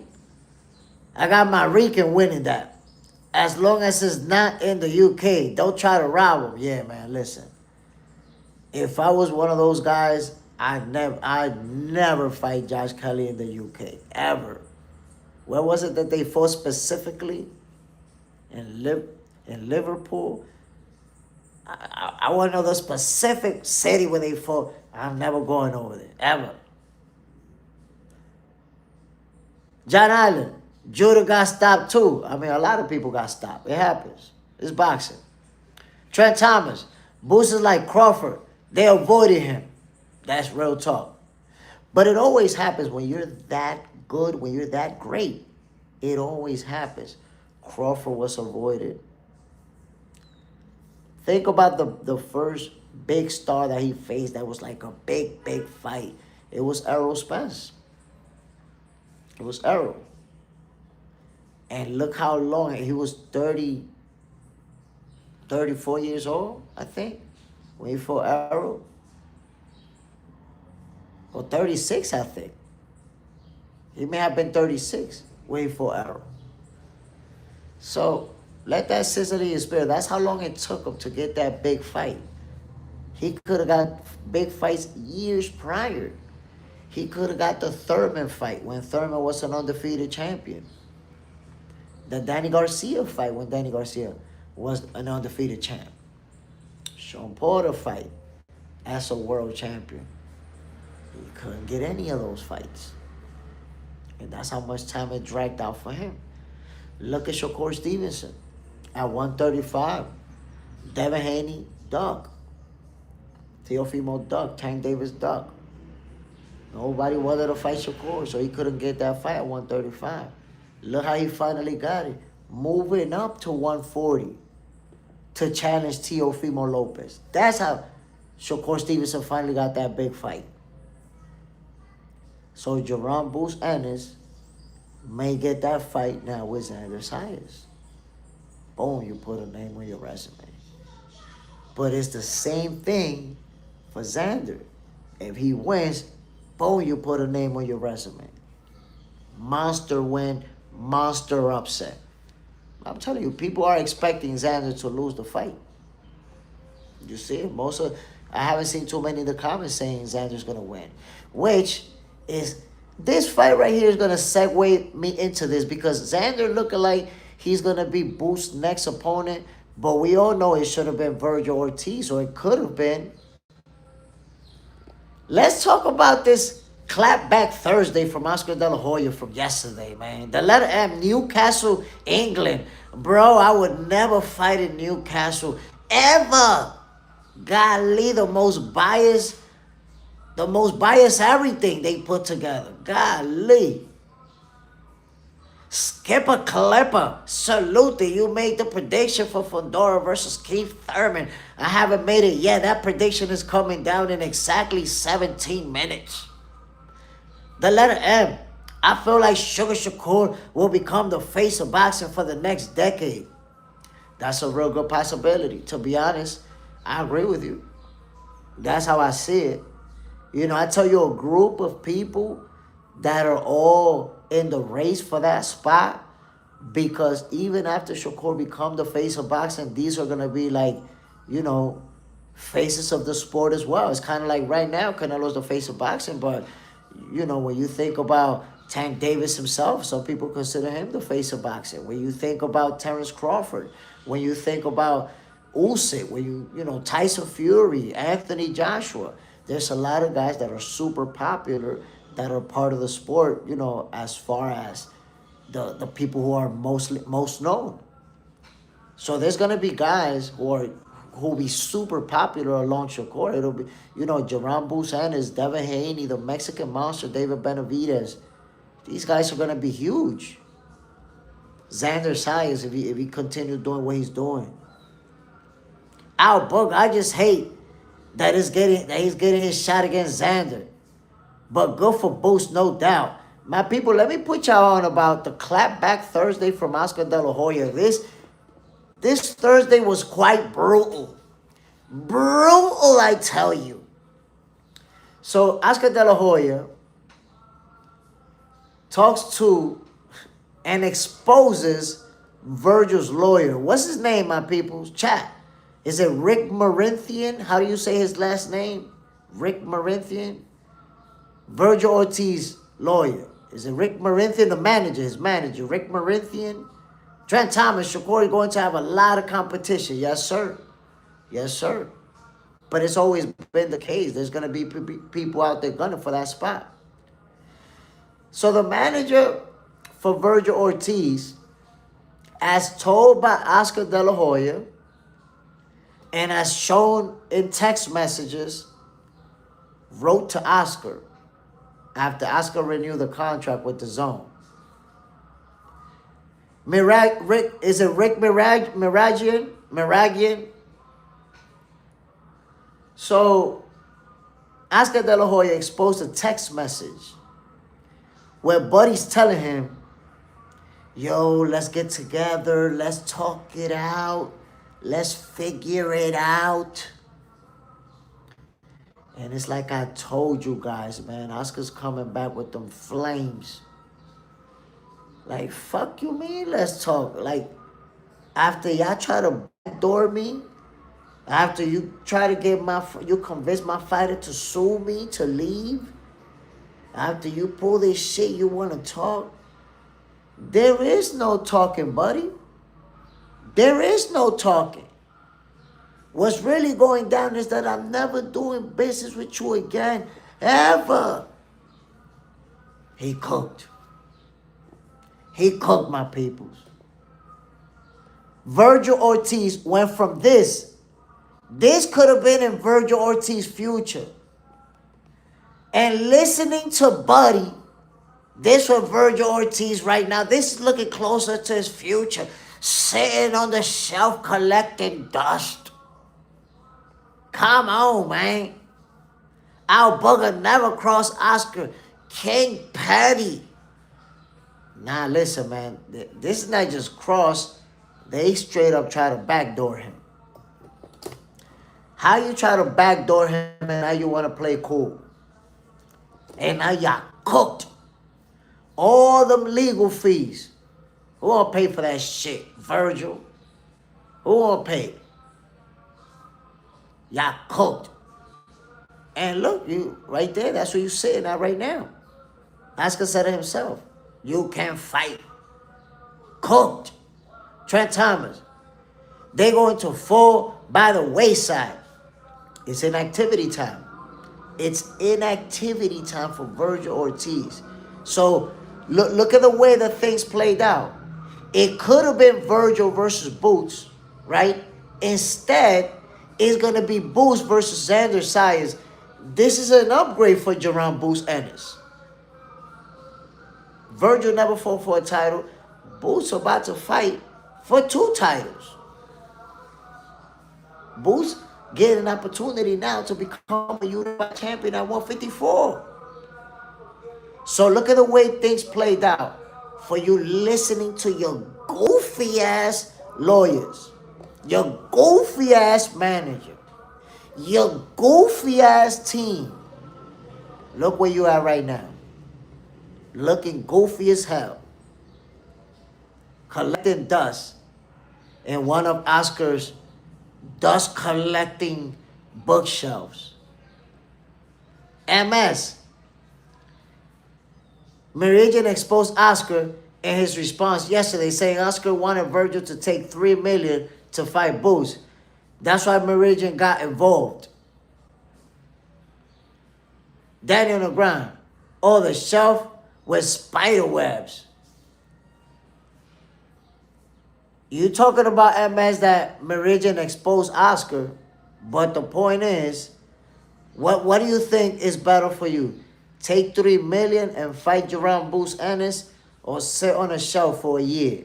Speaker 1: I got my Rican winning that. As long as it's not in the UK. Don't try to rob him. Yeah, man, listen. If I was one of those guys, I'd never fight Josh Kelly in the UK. Ever. Where was it that they fought specifically? In Liverpool? I want to know the specific city where they fought. I'm never going over there. Ever. John Allen. Judah got stopped too. I mean, a lot of people got stopped. It happens. It's boxing. Trent Thomas. Boosters like Crawford. They avoided him. That's real talk. But it always happens when you're that good, when you're that great. It always happens. Crawford was avoided. Think about the first big star that he faced that was like a big, big fight. It was Errol Spence. It was Errol. And look how long. He was 34 years old, I think, when he fought Errol. Or 36, I think. He may have been 36 when he fought Errol. So, let that sizzle in your spirit. That's how long it took him to get that big fight. He could have got big fights years prior. He could have got the Thurman fight when Thurman was an undefeated champion. The Danny Garcia fight when Danny Garcia was an undefeated champ. Sean Porter fight as a world champion. He couldn't get any of those fights. And that's how much time it dragged out for him. Look at Shakur Stevenson at 135. Devin Haney, duck. Teofimo, duck. Tank Davis, duck. Nobody wanted to fight Shakur, so he couldn't get that fight at 135. Look how he finally got it. Moving up to 140 to challenge Teofimo Lopez. That's how Shakur Stevenson finally got that big fight. So Jerron Bruce Ennis may get that fight now with Xander Zayas. Boom, you put a name on your resume. But it's the same thing for Xander. If he wins, boom, you put a name on your resume. Monster win, monster upset. I'm telling you, people are expecting Xander to lose the fight. You see, I haven't seen too many in the comments saying Xander's going to win. Which is, this fight right here is going to segue me into this because Xander looking like he's going to be Booth's next opponent. But we all know it should have been Virgil Ortiz, or it could have been. Let's talk about this clapback Thursday from Oscar De La Hoya from yesterday, man. The letter M, Newcastle, England. Bro, I would never fight in Newcastle, ever. Golly, the most biased everything they put together. Golly. Skipper Clipper, salute you. You made the prediction for Fundora versus Keith Thurman. I haven't made it yet. That prediction is coming down in exactly 17 minutes. The letter M. I feel like Sugar Shakur will become the face of boxing for the next decade. That's a real good possibility. To be honest, I agree with you. That's how I see it. You know, I tell you, a group of people that are all in the race for that spot, because even after Shakur become the face of boxing, these are going to be like, you know, faces of the sport as well. It's kind of like right now, Canelo's the face of boxing, but, you know, when you think about Tank Davis himself, some people consider him the face of boxing. When you think about Terrence Crawford, when you think about Usyk, when you know, Tyson Fury, Anthony Joshua, there's a lot of guys that are super popular that are part of the sport, you know, as far as the people who are most known. So there's gonna be guys who will be super popular along Shakur. It'll be, you know, Jerome Busanis, Devin Haney, the Mexican monster, David Benavidez. These guys are gonna be huge. Xander Zayas, if he continues doing what he's doing. Al Book, I just hate that he's getting his shot against Xander. But good for Boost, no doubt. My people, let me put y'all on about the clapback Thursday from Oscar De La Hoya. This Thursday was quite brutal. Brutal, I tell you. So Oscar De La Hoya talks to and exposes Virgil's lawyer. What's his name, my people? Chat. Is it Rick Marinthian? How do you say his last name? Rick Marinthian? Virgil Ortiz, lawyer. Is it Rick Marinthian, the manager, his manager? Rick Marinthian? Trent Thomas, Shakur going to have a lot of competition. Yes, sir. Yes, sir. But it's always been the case. There's going to be people out there gunning for that spot. So the manager for Virgil Ortiz, as told by Oscar De La Hoya, and as shown in text messages, wrote to Oscar after Oscar renewed the contract with the Zone. Is it Rick Miragian? So Oscar De La Hoya exposed a text message where Buddy's telling him, yo, let's get together, let's talk it out, let's figure it out. And it's like I told you guys, man, Oscar's coming back with them flames. Like, fuck you mean, let's talk. Like, after y'all try to backdoor me, after you try to you convince my fighter to sue me, to leave, after you pull this shit, you want to talk? There is no talking, buddy. There is no talking. What's really going down is that I'm never doing business with you again, ever. He cooked. He cooked, my peoples. Virgil Ortiz went from this. This could have been in Virgil Ortiz's future. And listening to Buddy, this was Virgil Ortiz right now. This is looking closer to his future. Sitting on the shelf collecting dust. Come on, man. Our bugger never crossed Oscar. King Patty. Nah, listen, man. This is not just cross. They straight up try to backdoor him. How you try to backdoor him and now you want to play cool? And now y'all cooked. All them legal fees. Who gonna pay for that shit? Virgil? Who gonna pay? Y'all cooked. And look, you right there, that's where you sitting at right now. Oscar said it himself. You can't fight. Cooked. Trent Thomas. They going to fall by the wayside. It's inactivity time. It's inactivity time for Virgil Ortiz. So look at the way that things played out. It could have been Virgil versus Boots, right? Instead, it's going to be Boots versus Xander Zayas. This is an upgrade for Jerome Boots Ennis. Virgil never fought for a title. Boots about to fight for 2 titles. Boots get an opportunity now to become a unified champion at 154. So look at the way things played out for you listening to your goofy ass lawyers, your goofy ass manager, your goofy ass team. Look where you are right now. Looking goofy as hell. Collecting dust in one of Oscar's dust collecting bookshelves. MS. Meridian exposed Oscar in his response yesterday, saying Oscar wanted Virgil to take $3 million to fight Boots. That's why Meridian got involved. Danny on the ground. Oh, the shelf with spider webs. You talking about MS that Meridian exposed Oscar, but the point is, what do you think is better for you? Take $3 million and fight Jerome Boots Ennis, or sit on a shelf for a year?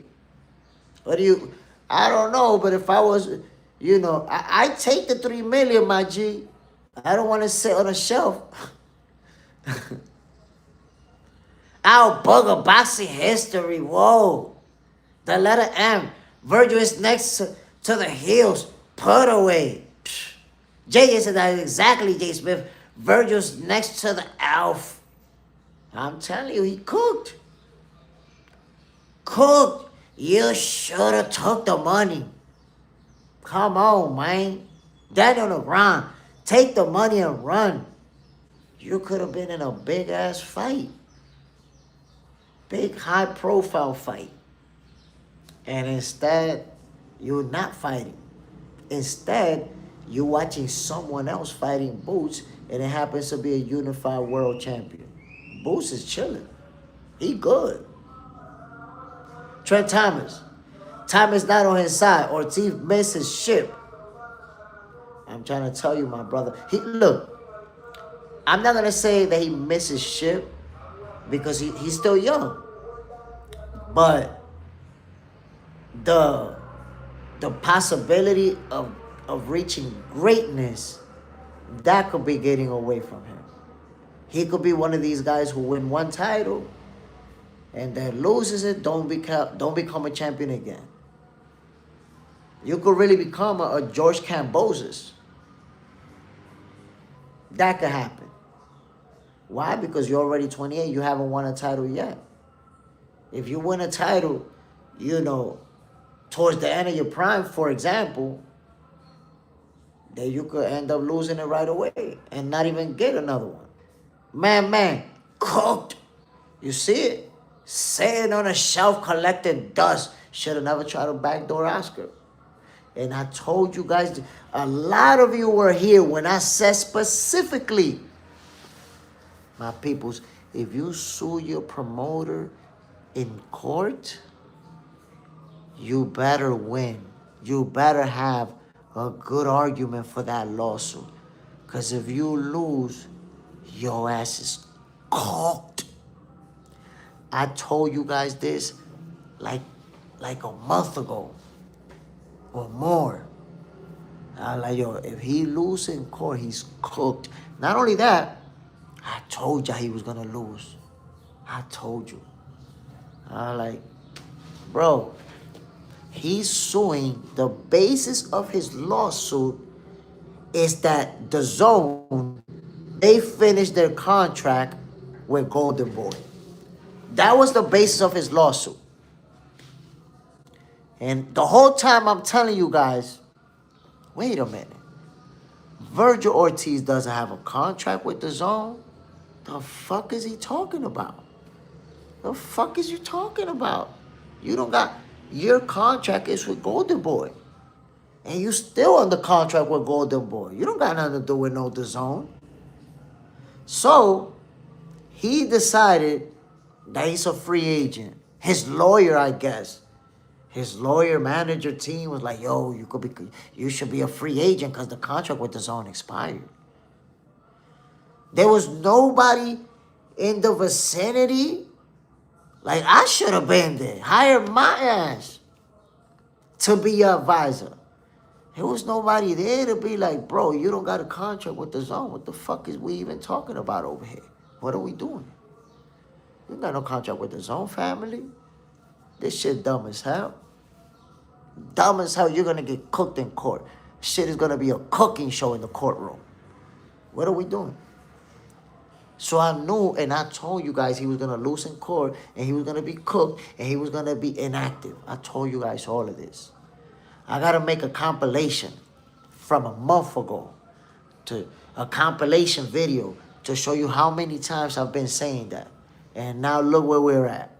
Speaker 1: What do you? I don't know, but if I was, I take the $3 million, my G. I don't want to sit on a shelf. Our bugger boxing history. Whoa. The letter M. Virgil is next to the heels. Put away. Jay said that exactly, Jay Smith. Virgil's next to the Alf. I'm telling you, he cooked. Cooked. You should have took the money. Come on, man. Danny on the ground. Take the money and run. You could have been in a big-ass fight. Big, high-profile fight. And instead, you're not fighting. Instead, you're watching someone else fighting Boots, and it happens to be a unified world champion. Boots is chilling. He good. Trent Thomas. Time is not on his side. Ortiz missed his ship. I'm trying to tell you, my brother. Look, I'm not going to say that he missed his ship because he's still young. But the possibility of reaching greatness, that could be getting away from him. He could be one of these guys who win one title and then loses it, don't become a champion again. You could really become a George Kambosos. That could happen. Why? Because you're already 28. You haven't won a title yet. If you win a title, towards the end of your prime, for example, then you could end up losing it right away and not even get another one. Man, cooked. You see it? Sitting on a shelf collecting dust. Should have never tried to backdoor Oscar. And I told you guys, a lot of you were here when I said specifically, my peoples, if you sue your promoter in court, you better win. You better have a good argument for that lawsuit. Because if you lose, your ass is cooked. I told you guys this like a month ago or more. I'm like, yo, if he loses in court, he's cooked. Not only that, I told you he was going to lose. I told you. I'm like, bro, he's suing. The basis of his lawsuit is that the Zone, they finished their contract with Golden Boy. That was the basis of his lawsuit. And the whole time I'm telling you guys, wait a minute. Virgil Ortiz doesn't have a contract with the Zone? The fuck is he talking about? The fuck is you talking about? You don't got... Your contract is with Golden Boy. And you still on the contract with Golden Boy. You don't got nothing to do with no DAZN. So, he decided that he's a free agent. His lawyer, I guess. His lawyer manager team was like, yo, you should be a free agent because the contract with DAZN expired. There was nobody in the vicinity. Like, I should have been there. Hired my ass to be your advisor. There was nobody there to be like, bro, you don't got a contract with DAZN. What the fuck is we even talking about over here? What are we doing? You got no contract with DAZN, family. This shit dumb as hell. Dumb as hell. You're going to get cooked in court. Shit is going to be a cooking show in the courtroom. What are we doing? So I knew, and I told you guys he was going to lose in court, and he was going to be cooked, and he was going to be inactive. I told you guys all of this. I got to make a compilation from a month ago, to a compilation video to show you how many times I've been saying that. And now look where we're at.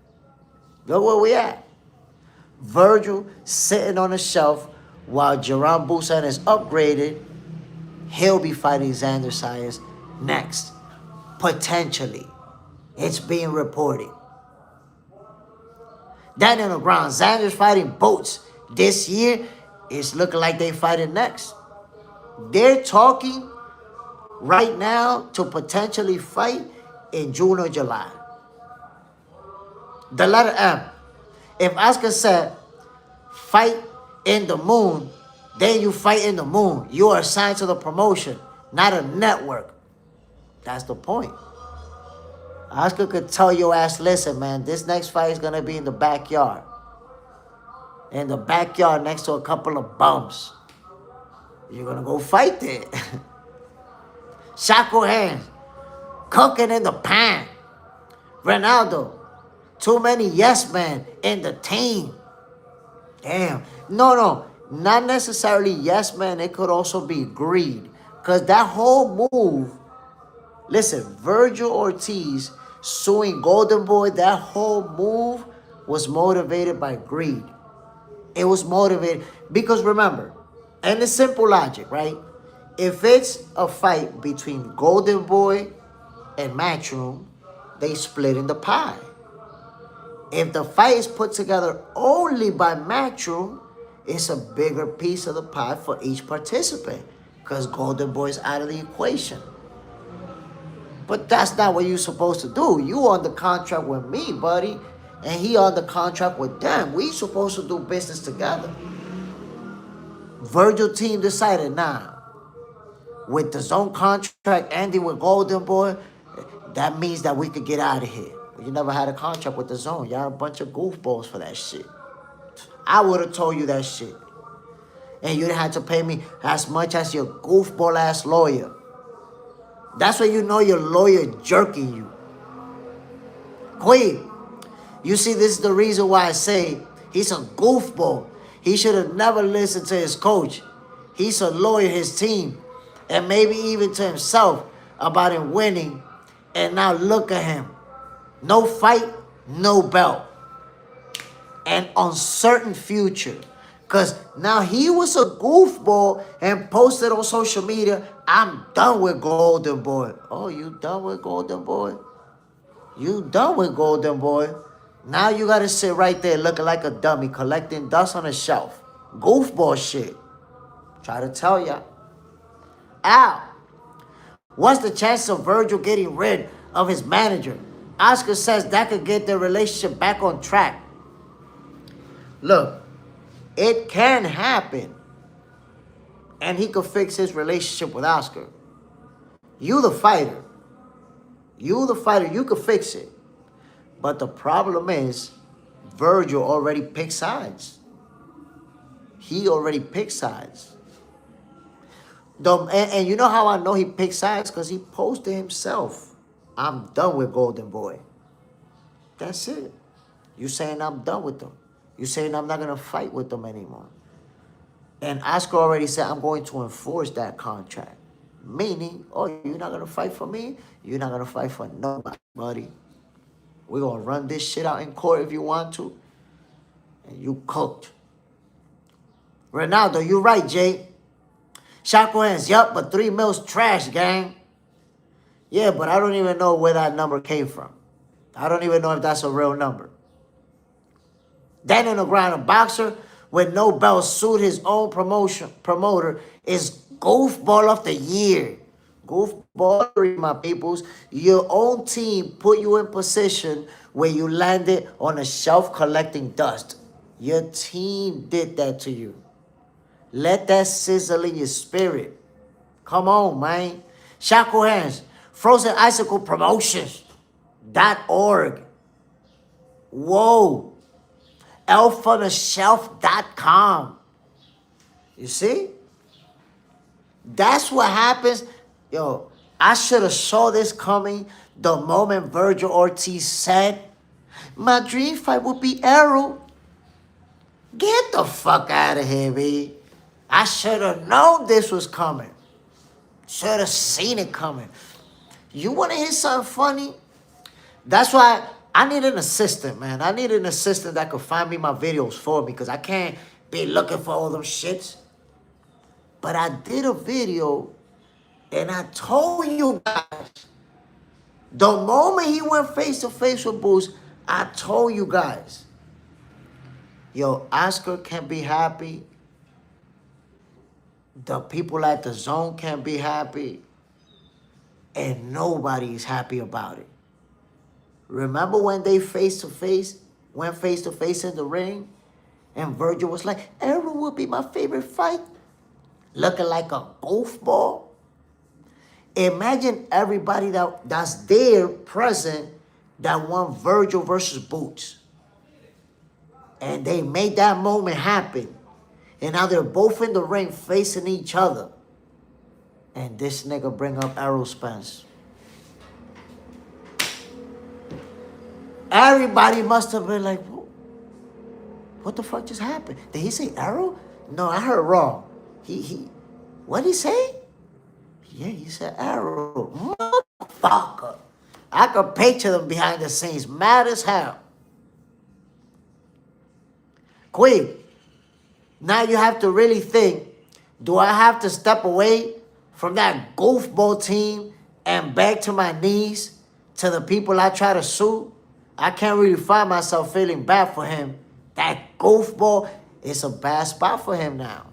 Speaker 1: Look where we at. Virgil sitting on the shelf while Jerome Busan is upgraded. He'll be fighting Xander Zayas next. Potentially. It's being reported. Then on the ground, Xander's fighting Boats. This year, it's looking like they fighting next. They're talking right now to potentially fight in June or July. The letter M. If Oscar said, fight in the moon, then you fight in the moon. You are assigned to the promotion, not a network. That's the point. Oscar could tell your ass, listen, man, this next fight is going to be in the backyard. In the backyard next to a couple of bums. You're going to go fight there. Shackle hands. Cooking in the pan. Ronaldo. Too many yes men in the team. Damn. No. Not necessarily yes men. It could also be greed. Because that whole move. Listen, Virgil Ortiz suing Golden Boy, that whole move was motivated by greed. It was motivated because remember, and it's simple logic, right? If it's a fight between Golden Boy and Matchroom, they split in the pie. If the fight is put together only by Matchroom, it's a bigger piece of the pie for each participant because Golden Boy is out of the equation. But that's not what you're supposed to do. You on the contract with me, buddy. And he on the contract with them. We supposed to do business together. Virgil team decided, nah. With the zone contract ending with Golden Boy, that means that we could get out of here. You never had a contract with the zone. Y'all a bunch of goofballs for that shit. I would have told you that shit. And you didn't have to pay me as much as your goofball ass lawyer. That's when you know your lawyer jerking you. Queen, you see, this is the reason why I say he's a goofball. He should have never listened to his coach. He's a lawyer, his team, and maybe even to himself about him winning. And now look at him. No fight, no belt. An uncertain future. Because now he was a goofball and posted on social media, I'm done with Golden Boy. Oh, you done with Golden Boy? You done with Golden Boy? Now you got to sit right there looking like a dummy, collecting dust on a shelf. Goofball shit. Try to tell ya. Ow. What's the chance of Virgil getting rid of his manager? Oscar says that could get their relationship back on track. Look. It can happen. And he could fix his relationship with Oscar. You the fighter. You could fix it. But the problem is, Virgil already picked sides. He already picked sides. And you know how I know he picked sides? Because he posted himself. I'm done with Golden Boy. That's it. You saying I'm done with them. You saying I'm not going to fight with them anymore. And Oscar already said, I'm going to enforce that contract. Meaning, oh, you're not going to fight for me? You're not going to fight for nobody, buddy. We're going to run this shit out in court if you want to. And you cooked. Ronaldo, you're right, Jay. Shackle hands, yup, but 3 mils trash, gang. Yeah, but I don't even know where that number came from. I don't even know if that's a real number. Then on the ground, a boxer with no belt sued his own promoter is goofball of the year. Goofball, my peoples. Your own team put you in position where you landed on a shelf collecting dust. Your team did that to you. Let that sizzle in your spirit. Come on, man. Shackle hands. Frozen Icicle Promotions.org. Whoa. elfonshelf.com. You see? That's what happens. Yo, I should have saw this coming the moment Virgil Ortiz said, my dream fight would be Errol. Get the fuck out of here, B. I should have known this was coming. Should have seen it coming. You want to hear something funny? That's why I need an assistant, man. I need an assistant that could find me my videos for me because I can't be looking for all them shits. But I did a video and I told you guys, the moment he went face to face with Boost, I told you guys, yo, Oscar can be happy. The people at the zone can be happy. And nobody's happy about it. Remember when they went face to face in the ring? And Virgil was like, Errol would be my favorite fight. Looking like a golf ball. Imagine everybody that's there present that won Virgil versus Boots. And they made that moment happen. And now they're both in the ring facing each other. And this nigga bring up Errol Spence. Everybody must have been like, what the fuck just happened? Did he say Errol? No, I heard wrong. What did he say? Yeah, he said Errol. Motherfucker. I could picture them behind the scenes, mad as hell. Queen, now you have to really think, do I have to step away from that golf ball team and beg to my knees to the people I try to sue? I can't really find myself feeling bad for him. That golf ball is a bad spot for him now.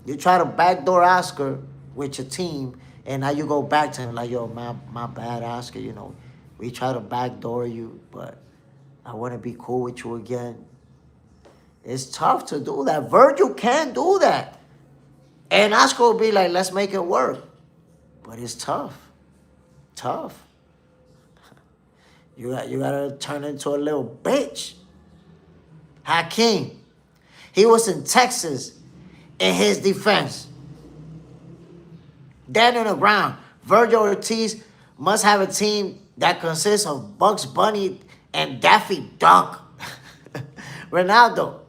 Speaker 1: You try to backdoor Oscar with your team, and now you go back to him like, yo, my bad, Oscar. You know, we try to backdoor you, but I want to be cool with you again. It's tough to do that. Virgil can't do that. And Oscar will be like, let's make it work. But it's tough. Tough. You gotta turn into a little bitch. Hakeem, he was in Texas in his defense. Dead on the ground. Virgil Ortiz must have a team that consists of Bugs Bunny and Daffy Duck. Ronaldo,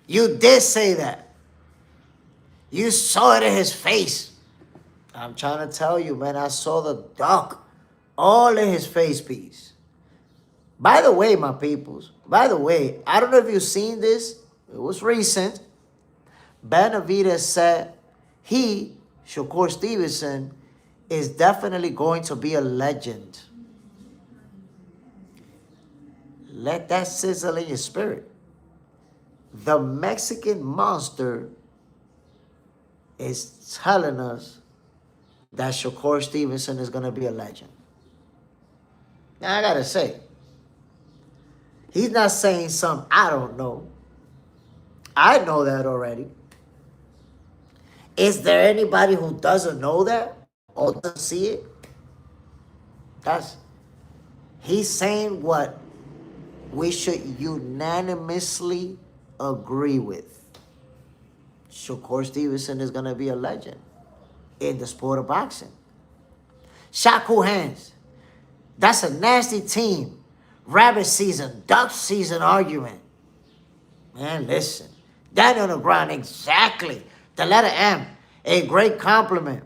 Speaker 1: you did say that. You saw it in his face. I'm trying to tell you, man, I saw the duck all in his face piece. By the way, my peoples, by the way, I don't know if you've seen this. It was recent. Benavidez said he, Shakur Stevenson, is definitely going to be a legend. Let that sizzle in your spirit. The Mexican monster is telling us that Shakur Stevenson is going to be a legend. Now, I got to say, he's not saying something I don't know. I know that already. Is there anybody who doesn't know that or doesn't see it? He's saying what we should unanimously agree with. Shakur Stevenson is going to be a legend in the sport of boxing. Shakur hands. That's a nasty team. Rabbit season, duck season argument. Man, listen. That on the ground, exactly. The letter M. A great compliment.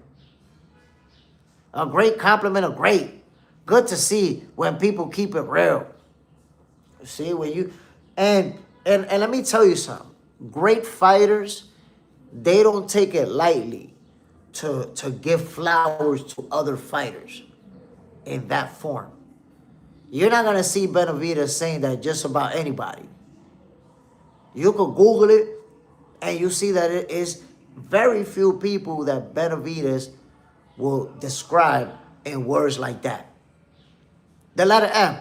Speaker 1: A great compliment of great. Good to see when people keep it real. See, when you... And let me tell you something. Great fighters, they don't take it lightly to give flowers to other fighters in that form. You're not going to see Benavidez saying that just about anybody. You could Google it, and you see that it is very few people that Benavidez will describe in words like that. The letter M.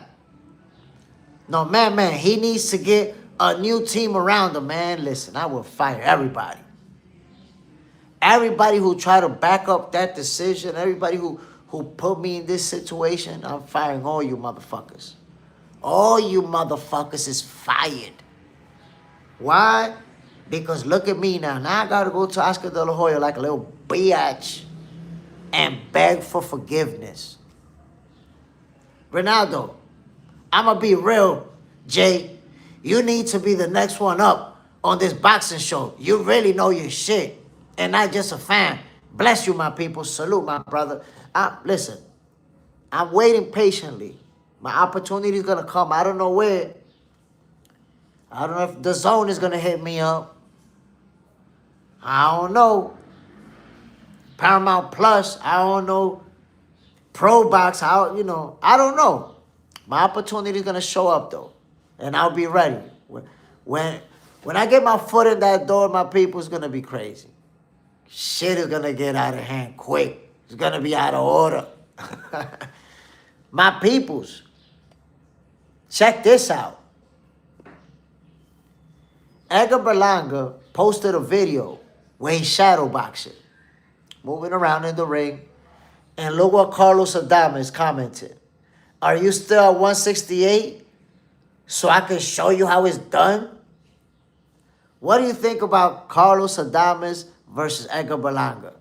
Speaker 1: No, man, he needs to get a new team around him, man. Listen, I will fire everybody. Everybody who try to back up that decision, everybody who put me in this situation, I'm firing all you motherfuckers. All you motherfuckers is fired. Why? Because look at me now. Now I got to go to Oscar De La Hoya like a little biatch and beg for forgiveness. Ronaldo, I'm going to be real, Jay. You need to be the next one up on this boxing show. You really know your shit and not just a fan. Bless you, my people. Salute, my brother. Listen, I'm waiting patiently My opportunity is going to come. I don't know where. I don't know if the zone is going to hit me up. I don't know. Paramount Plus, I don't know. Pro Box, I don't know. My opportunity is going to show up, though. And I'll be ready. When I get my foot in that door, my people, it's going to be crazy. Shit is going to get out of hand quick. It's going to be out of order. My peoples, check this out. Edgar Berlanga posted a video where he's shadowboxing, moving around in the ring. And look what Carlos Adames commented. Are you still at 168? So I can show you how it's done? What do you think about Carlos Adames versus Edgar Berlanga?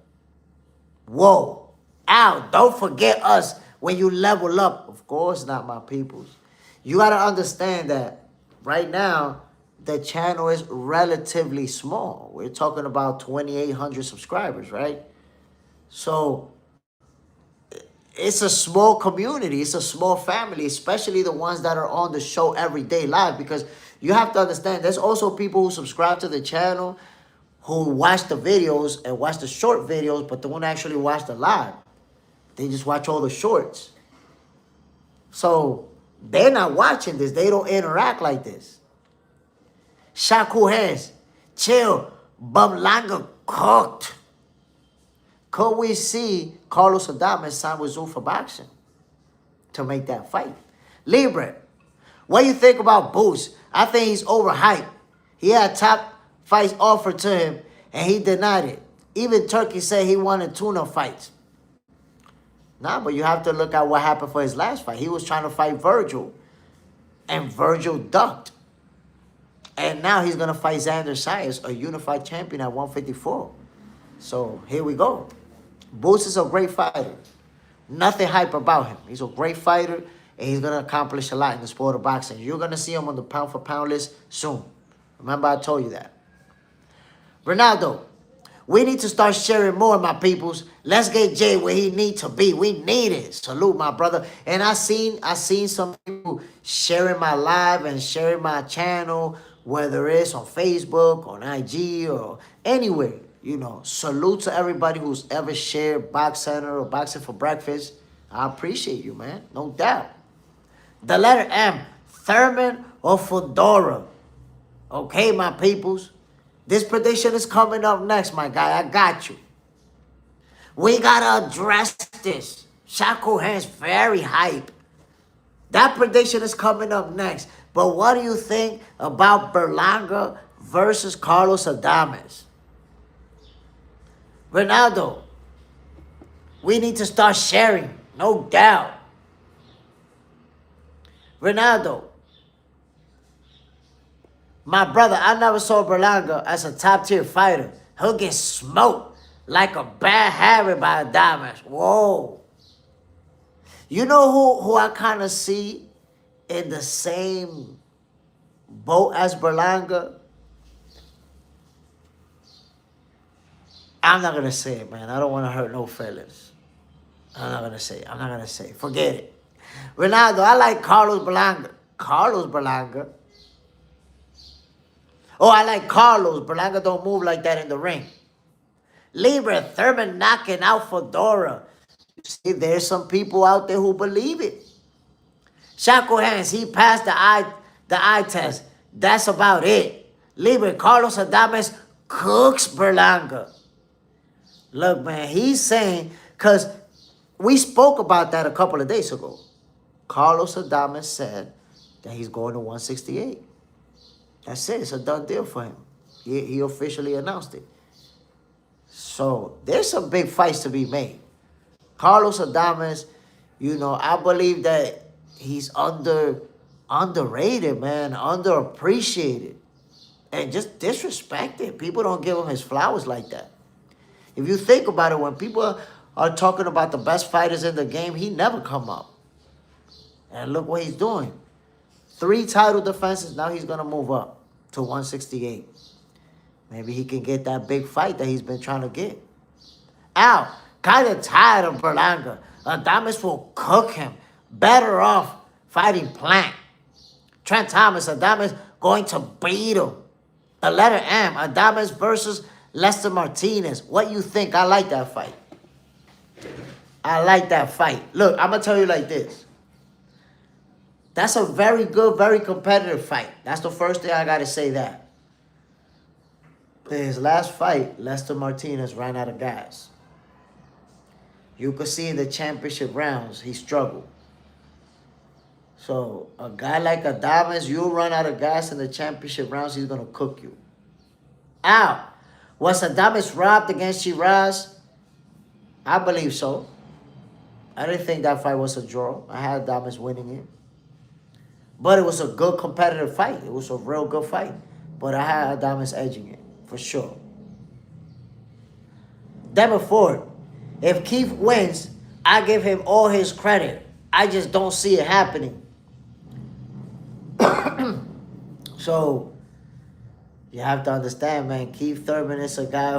Speaker 1: Whoa. Ow, don't forget us when you level up. Of course not, my peoples. You got to understand that right now, the channel is relatively small. We're talking about 2,800 subscribers, right? So it's a small community. It's a small family, especially the ones that are on the show every day live. Because you have to understand, there's also people who subscribe to the channel who watch the videos and watch the short videos, but don't actually watch the live. They just watch all the shorts. So they're not watching this. They don't interact like this. Shaku hands. Chill. Berlanga cooked. Could we see Carlos Adames sign with Zoo for boxing to make that fight? Libre, what do you think about Boots? I think he's overhyped. He had top fights offered to him, and he denied it. Even Turkey said he wanted tuna fights. Nah, but you have to look at what happened for his last fight. He was trying to fight Virgil, and Virgil ducked. And now he's going to fight Zayas, a unified champion at 154. So here we go. Boots is a great fighter. Nothing hype about him. He's a great fighter, and he's going to accomplish a lot in the sport of boxing. You're going to see him on the pound-for-pound list soon. Remember, I told you that. Ronaldo, we need to start sharing more, my peoples. Let's get Jay where he needs to be. We need it. Salute, my brother. And I seen some people sharing my live and sharing my channel, whether it's on Facebook, on IG, or anywhere. Salute to everybody who's ever shared Box Center or Boxing for Breakfast. I appreciate you, man. No doubt. The letter M, Thurman or Fundora. Okay, my peoples. This prediction is coming up next, my guy. I got you. We got to address this. Shaku Hands very hype. That prediction is coming up next. But what do you think about Berlanga versus Carlos Adames? Ronaldo, we need to start sharing, no doubt. Ronaldo, my brother, I never saw Berlanga as a top-tier fighter. He'll get smoked like a bad habit by Adames. Whoa. You know who I kind of see in the same boat as Berlanga? I'm not going to say it, man. I don't want to hurt no feelings. I'm not going to say it. Forget it. Ronaldo, I like Carlos Berlanga. Carlos Berlanga? Oh, I like Carlos. Berlanga don't move like that in the ring. Libre, Thurman knocking out Fundora. You see, there's some people out there who believe it. Shaku Hands, he passed the eye test. That's about it. Libre, Carlos Adames cooks Berlanga. Look, man, he's saying, because we spoke about that a couple of days ago. Carlos Adames said that he's going to 168. That's it. It's a done deal for him. He officially announced it. So there's some big fights to be made. Carlos Adames, I believe that he's underrated, man, underappreciated, and just disrespected. People don't give him his flowers like that. If you think about it, when people are talking about the best fighters in the game, he never come up. And look what he's doing. 3 title defenses, now he's going to move up to 168. Maybe he can get that big fight that he's been trying to get. Ow, kind of tired of Berlanga. Adames will cook him. Better off fighting plan. Trent Thomas, Adames going to beat him. The letter M, Adames versus Lester Martinez. What you think? I like that fight. I like that fight. Look, I'm going to tell you like this. That's a very good, very competitive fight. That's the first thing I got to say that. In his last fight, Lester Martinez ran out of gas. You could see in the championship rounds, he struggled. So, a guy like Adames, you'll run out of gas in the championship rounds, he's going to cook you. Ow! Was Adames robbed against Shiraz? I believe so. I didn't think that fight was a draw. I had Adames winning it. But it was a good competitive fight. It was a real good fight. But I had Adames edging it, for sure. Devin Ford, if Keith wins, I give him all his credit. I just don't see it happening. So, you have to understand, man, Keith Thurman is a guy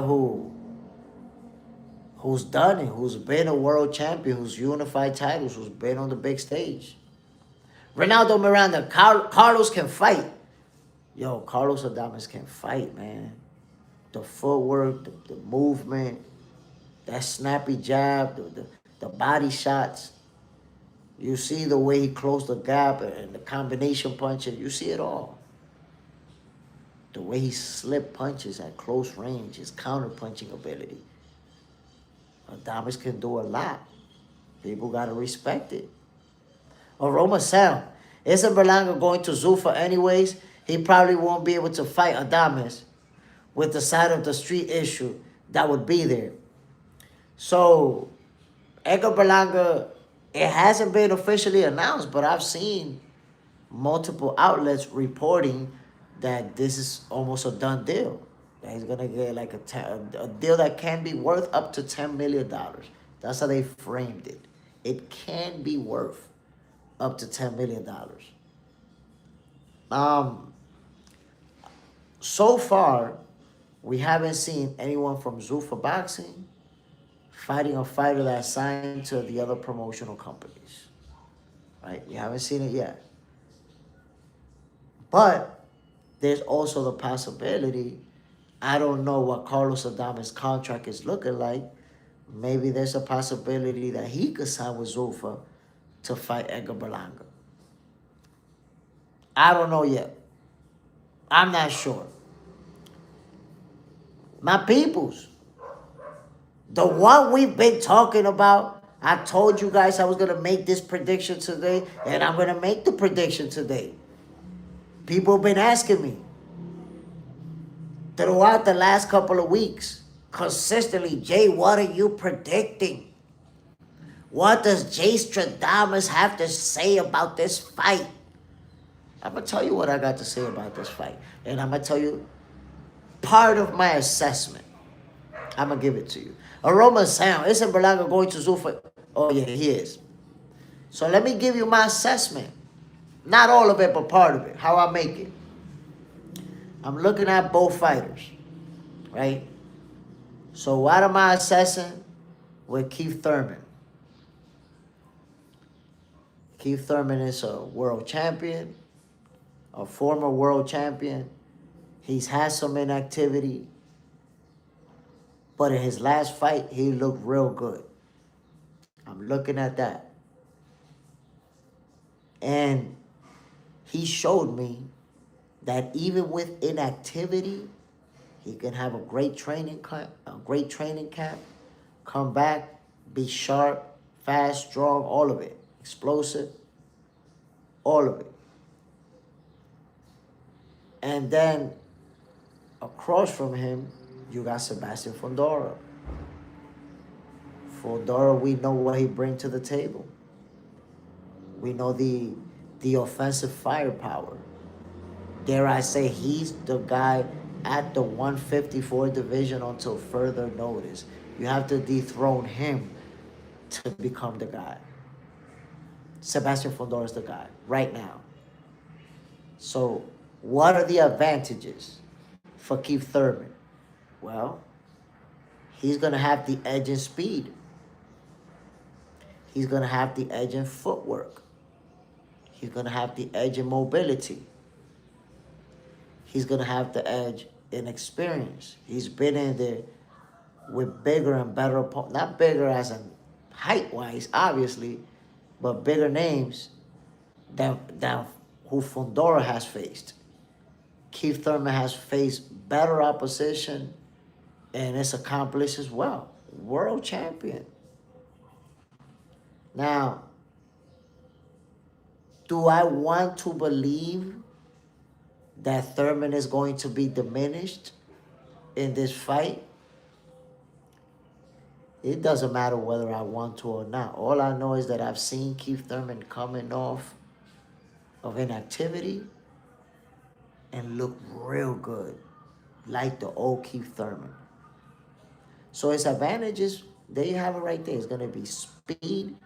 Speaker 1: who's done it, who's been a world champion, who's unified titles, who's been on the big stage. Ronaldo Miranda, Carlos can fight. Yo, Carlos Adames can fight, man. The footwork, the movement, that snappy jab, the body shots. You see the way he closed the gap and the combination punching. You see it all. The way he slipped punches at close range, his counter-punching ability. Adames can do a lot. People got to respect it. Aroma Sound. Isn't Berlanga going to Zuffa anyways? He probably won't be able to fight Adames with the side of the street issue that would be there. So, Edgar Berlanga, it hasn't been officially announced, but I've seen multiple outlets reporting that this is almost a done deal. That he's going to get like a deal that can be worth up to $10 million. That's how they framed it. It can be worth up to $10 million. So far, we haven't seen anyone from Zuffa Boxing fighting a fighter that's signed to the other promotional companies. Right? We haven't seen it yet. But there's also the possibility, I don't know what Carlos Adames' contract is looking like. Maybe there's a possibility that he could sign with Zuffa to fight Edgar Berlanga. I don't know yet. I'm not sure. My peoples, the one we've been talking about, I told you guys I was going to make this prediction today, and I'm going to make the prediction today. People have been asking me throughout the last couple of weeks, consistently, Jay, what are you predicting? What does Jay Stradamus have to say about this fight? I'm going to tell you what I got to say about this fight. And I'm going to tell you part of my assessment. I'm going to give it to you. Aroma Sound. Isn't Berlanga going to Zuffa? Oh, yeah, he is. So let me give you my assessment. Not all of it, but part of it. How I make it. I'm looking at both fighters. Right? So what am I assessing with Keith Thurman? Keith Thurman is a world champion. A former world champion. He's had some inactivity. But in his last fight, he looked real good. I'm looking at that. And he showed me that even with inactivity, he can have a great training camp, come back, be sharp, fast, strong, all of it. Explosive, all of it. And then across from him, you got Sebastian Fundora. Fundora, we know what he brings to the table. We know the offensive firepower. Dare I say, he's the guy at the 154 division until further notice. You have to dethrone him to become the guy. Sebastian Fundora is the guy right now. So, what are the advantages for Keith Thurman? Well, he's going to have the edge in speed. He's going to have the edge in footwork. He's going to have the edge in mobility. He's going to have the edge in experience. He's been in there with bigger and better opponents. Not bigger as in height-wise, obviously, but bigger names than who Fundora has faced. Keith Thurman has faced better opposition, and it's accomplished as well. World champion. Now, do I want to believe that Thurman is going to be diminished in this fight? It doesn't matter whether I want to or not. All I know is that I've seen Keith Thurman coming off of inactivity and look real good, like the old Keith Thurman. So his advantages, there you have it right there. It's going to be speed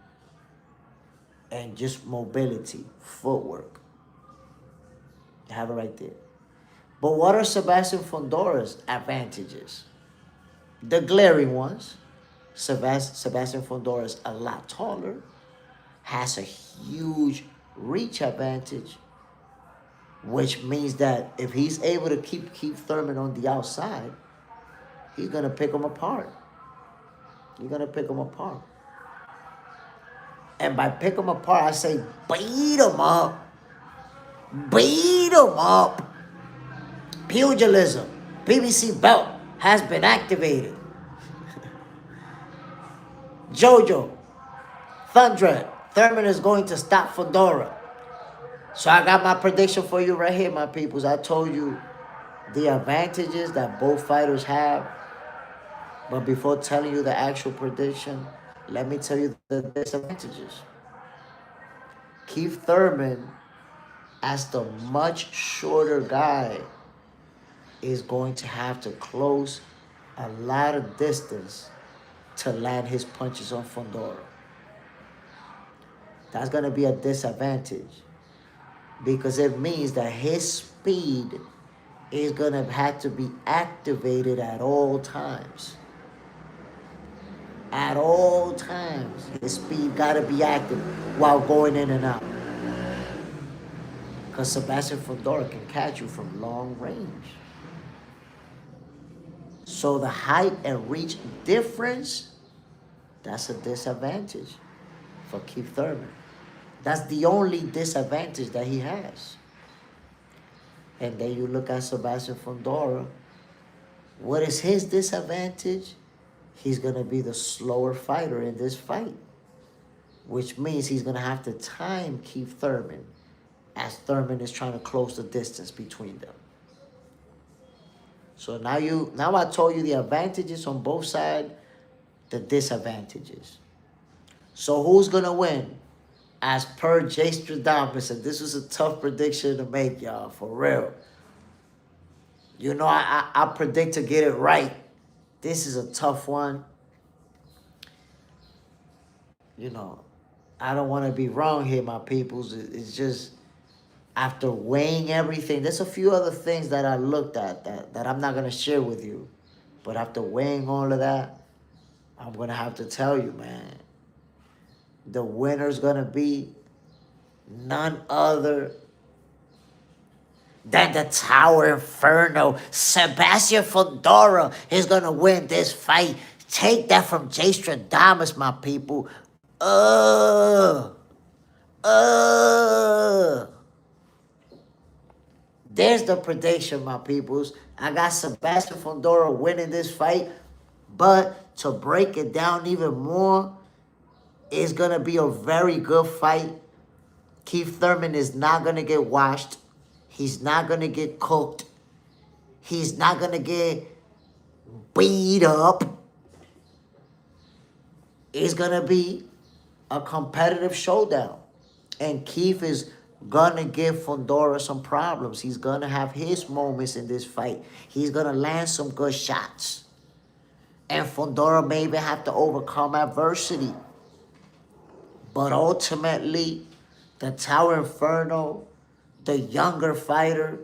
Speaker 1: and just mobility, footwork. You have it right there. But what are Sebastian Fundora's advantages? The glaring ones. Sebastian Fundora is a lot taller, has a huge reach advantage, which means that if he's able to keep Thurman on the outside, he's going to pick him apart. He's going to pick him apart. And by pick him apart, I say beat him up. Beat him up. Pugilism. PBC belt has been activated. Jojo, Thurman is going to stop Fundora. So I got my prediction for you right here, my peoples. I told you the advantages that both fighters have. But before telling you the actual prediction, let me tell you the disadvantages. Keith Thurman, as the much shorter guy, is going to have to close a lot of distance to land his punches on Fundora. That's going to be a disadvantage because it means that his speed is going to have to be activated at all times. At all times, his speed got to be active while going in and out. Because Sebastian Fundora can catch you from long range. So the height and reach difference, that's a disadvantage for Keith Thurman. That's the only disadvantage that he has. And then you look at Sebastian Fundora. What is his disadvantage? He's going to be the slower fighter in this fight, which means he's going to have to time Keith Thurman as Thurman is trying to close the distance between them. So now I told you the advantages on both sides, the disadvantages. So who's going to win? As per Jay Stradamus, and this was a tough prediction to make, y'all, for real. You know, I predict to get it right. This is a tough one. You know, I don't want to be wrong here, my peoples. It's just, after weighing everything, there's a few other things that I looked at that I'm not going to share with you. But after weighing all of that, I'm going to have to tell you, man, the winner's going to be none other than the Tower Inferno. Sebastian Fundora is going to win this fight. Take that from Jay Stradamus, my people. There's the prediction, my peoples. I got Sebastian Fundora winning this fight. But to break it down even more, it's going to be a very good fight. Keith Thurman is not going to get washed. He's not going to get cooked. He's not going to get beat up. It's going to be a competitive showdown. And Keith is going to give Fundora some problems. He's going to have his moments in this fight. He's going to land some good shots. And Fundora may even have to overcome adversity. But ultimately, the Tower Inferno, the younger fighter,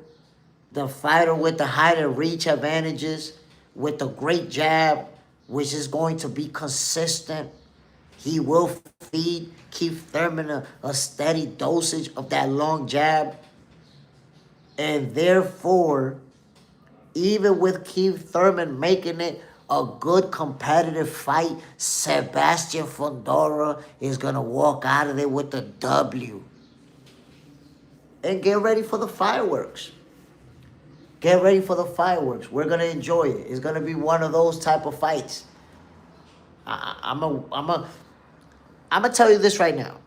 Speaker 1: the fighter with the height and reach advantages, with the great jab, which is going to be consistent, He will feed Keith Thurman a steady dosage of that long jab. And therefore, even with Keith Thurman making it a good competitive fight, Sebastian Fundora is going to walk out of there with the W. And get ready for the fireworks. Get ready for the fireworks. We're going to enjoy it. It's going to be one of those type of fights. I'm going to tell you this right now.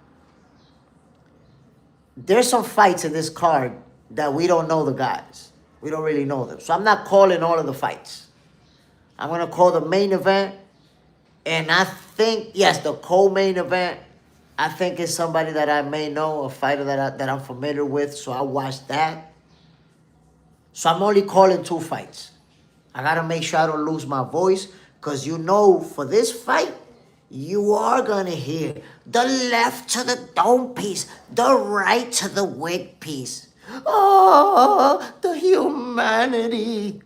Speaker 1: There's some fights in this card that we don't know the guys. We don't really know them. So I'm not calling all of the fights. I'm going to call the main event. And I think, yes, the co-main event, I think it's somebody that I may know, a fighter that I'm familiar with. So I watched that. So I'm only calling 2 fights. I got to make sure I don't lose my voice. Because you know, for this fight, you are going to hear the left to the dome piece, the right to the wig piece. Oh, the humanity.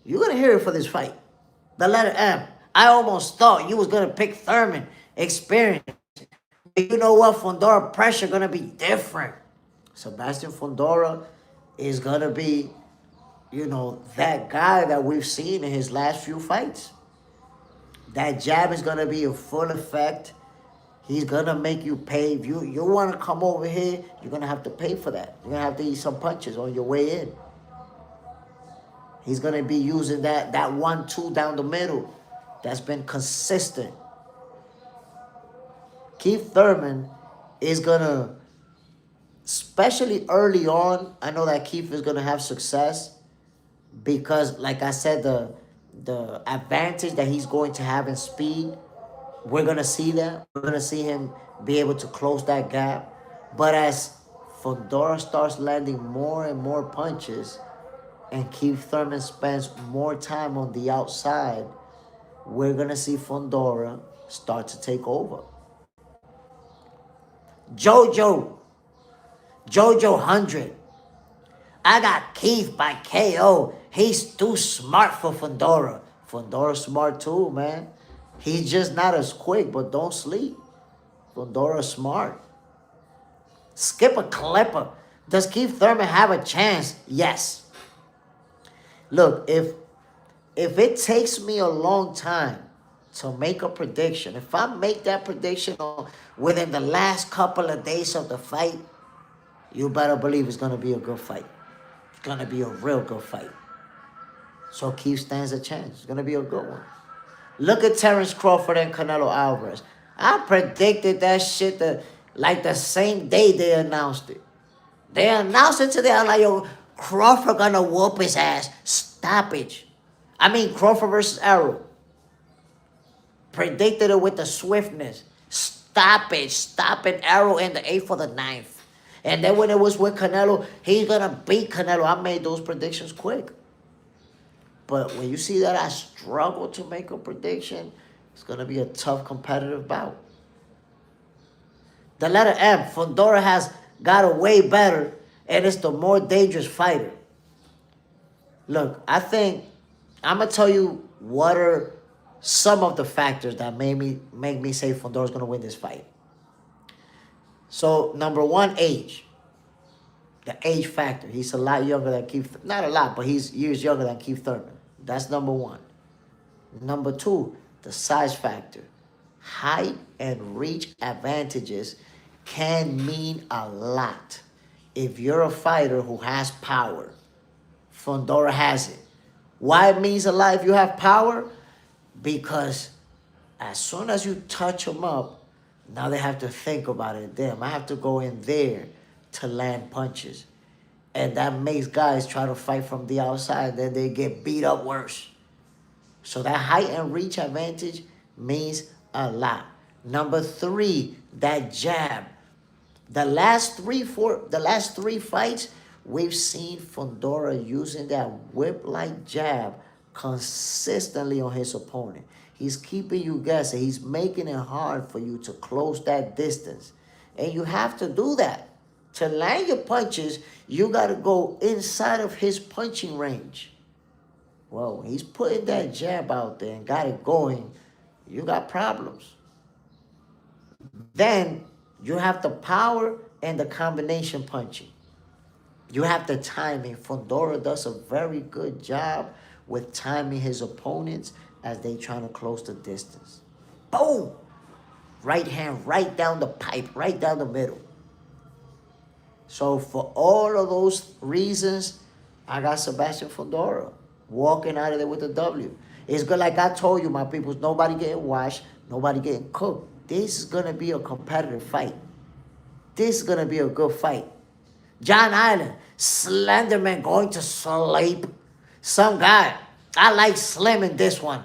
Speaker 1: You're going to hear it for this fight. The letter M. I almost thought you was going to pick Thurman. Experience. But you know what? Fundora pressure going to be different. Sebastian Fundora is going to be, you know, that guy that we've seen in his last few fights. That jab is going to be in full effect. He's going to make you pay. If you want to come over here, you're going to have to pay for that. You're going to have to eat some punches on your way in. He's going to be using that 1-2 down the middle. That's been consistent. Keith Thurman is going to, especially early on, I know that Keith is going to have success because, like I said, the advantage that he's going to have in speed, we're going to see that. We're going to see him be able to close that gap. But as Fundora starts landing more and more punches and Keith Thurman spends more time on the outside, we're going to see Fundora start to take over. Jojo 100. I got Keith by KO. He's too smart for Fundora. Fundora's smart too, man. He's just not as quick, but don't sleep. Fundora's smart. Skip a clipper. Does Keith Thurman have a chance? Yes. Look, if it takes me a long time to make a prediction, if I make that prediction within the last couple of days of the fight, you better believe it's going to be a good fight. It's going to be a real good fight. So Keith stands a chance. It's going to be a good one. Look at Terrence Crawford and Canelo Alvarez. I predicted that shit like the same day they announced it. They announced it today. I'm like, yo, Crawford going to whoop his ass. Stoppage. I mean, Crawford versus Arrow. Predicted it with the swiftness. Stoppage. Stopping Arrow in the 8th for the 9th. And then when it was with Canelo, he's going to beat Canelo. I made those predictions quick. But when you see that I struggle to make a prediction, it's going to be a tough competitive bout. The letter M, Fundora has got a way better, and it's the more dangerous fighter. Look, I think I'm going to tell you what are some of the factors that make me say Fundora's going to win this fight. So, number 1, age. The age factor. He's a lot younger than Keith. Not a lot, but he's years younger than Keith Thurman. That's number 1. Number 2, the size factor. Height and reach advantages can mean a lot if you're a fighter who has power. Fundora has it. Why it means a lot if you have power? Because as soon as you touch them up, now they have to think about it. Damn, I have to go in there to land punches. And that makes guys try to fight from the outside. Then they get beat up worse. So that height and reach advantage means a lot. Number 3, that jab. The last three fights, we've seen Fundora using that whip-like jab consistently on his opponent. He's keeping you guessing. He's making it hard for you to close that distance. And you have to do that. To land your punches, you got to go inside of his punching range. Well, when he's putting that jab out there and got it going, you got problems. Then you have the power and the combination punching. You have the timing. Fundora does a very good job with timing his opponents as they trying to close the distance. Boom! Right hand right down the pipe, right down the middle. So for all of those reasons, I got Sebastian Fundora walking out of there with a W. It's good, like I told you, my people, nobody getting washed, nobody getting cooked. This is going to be a competitive fight. This is going to be a good fight. John Island, Slenderman going to sleep. Some guy, I like Slim in this one.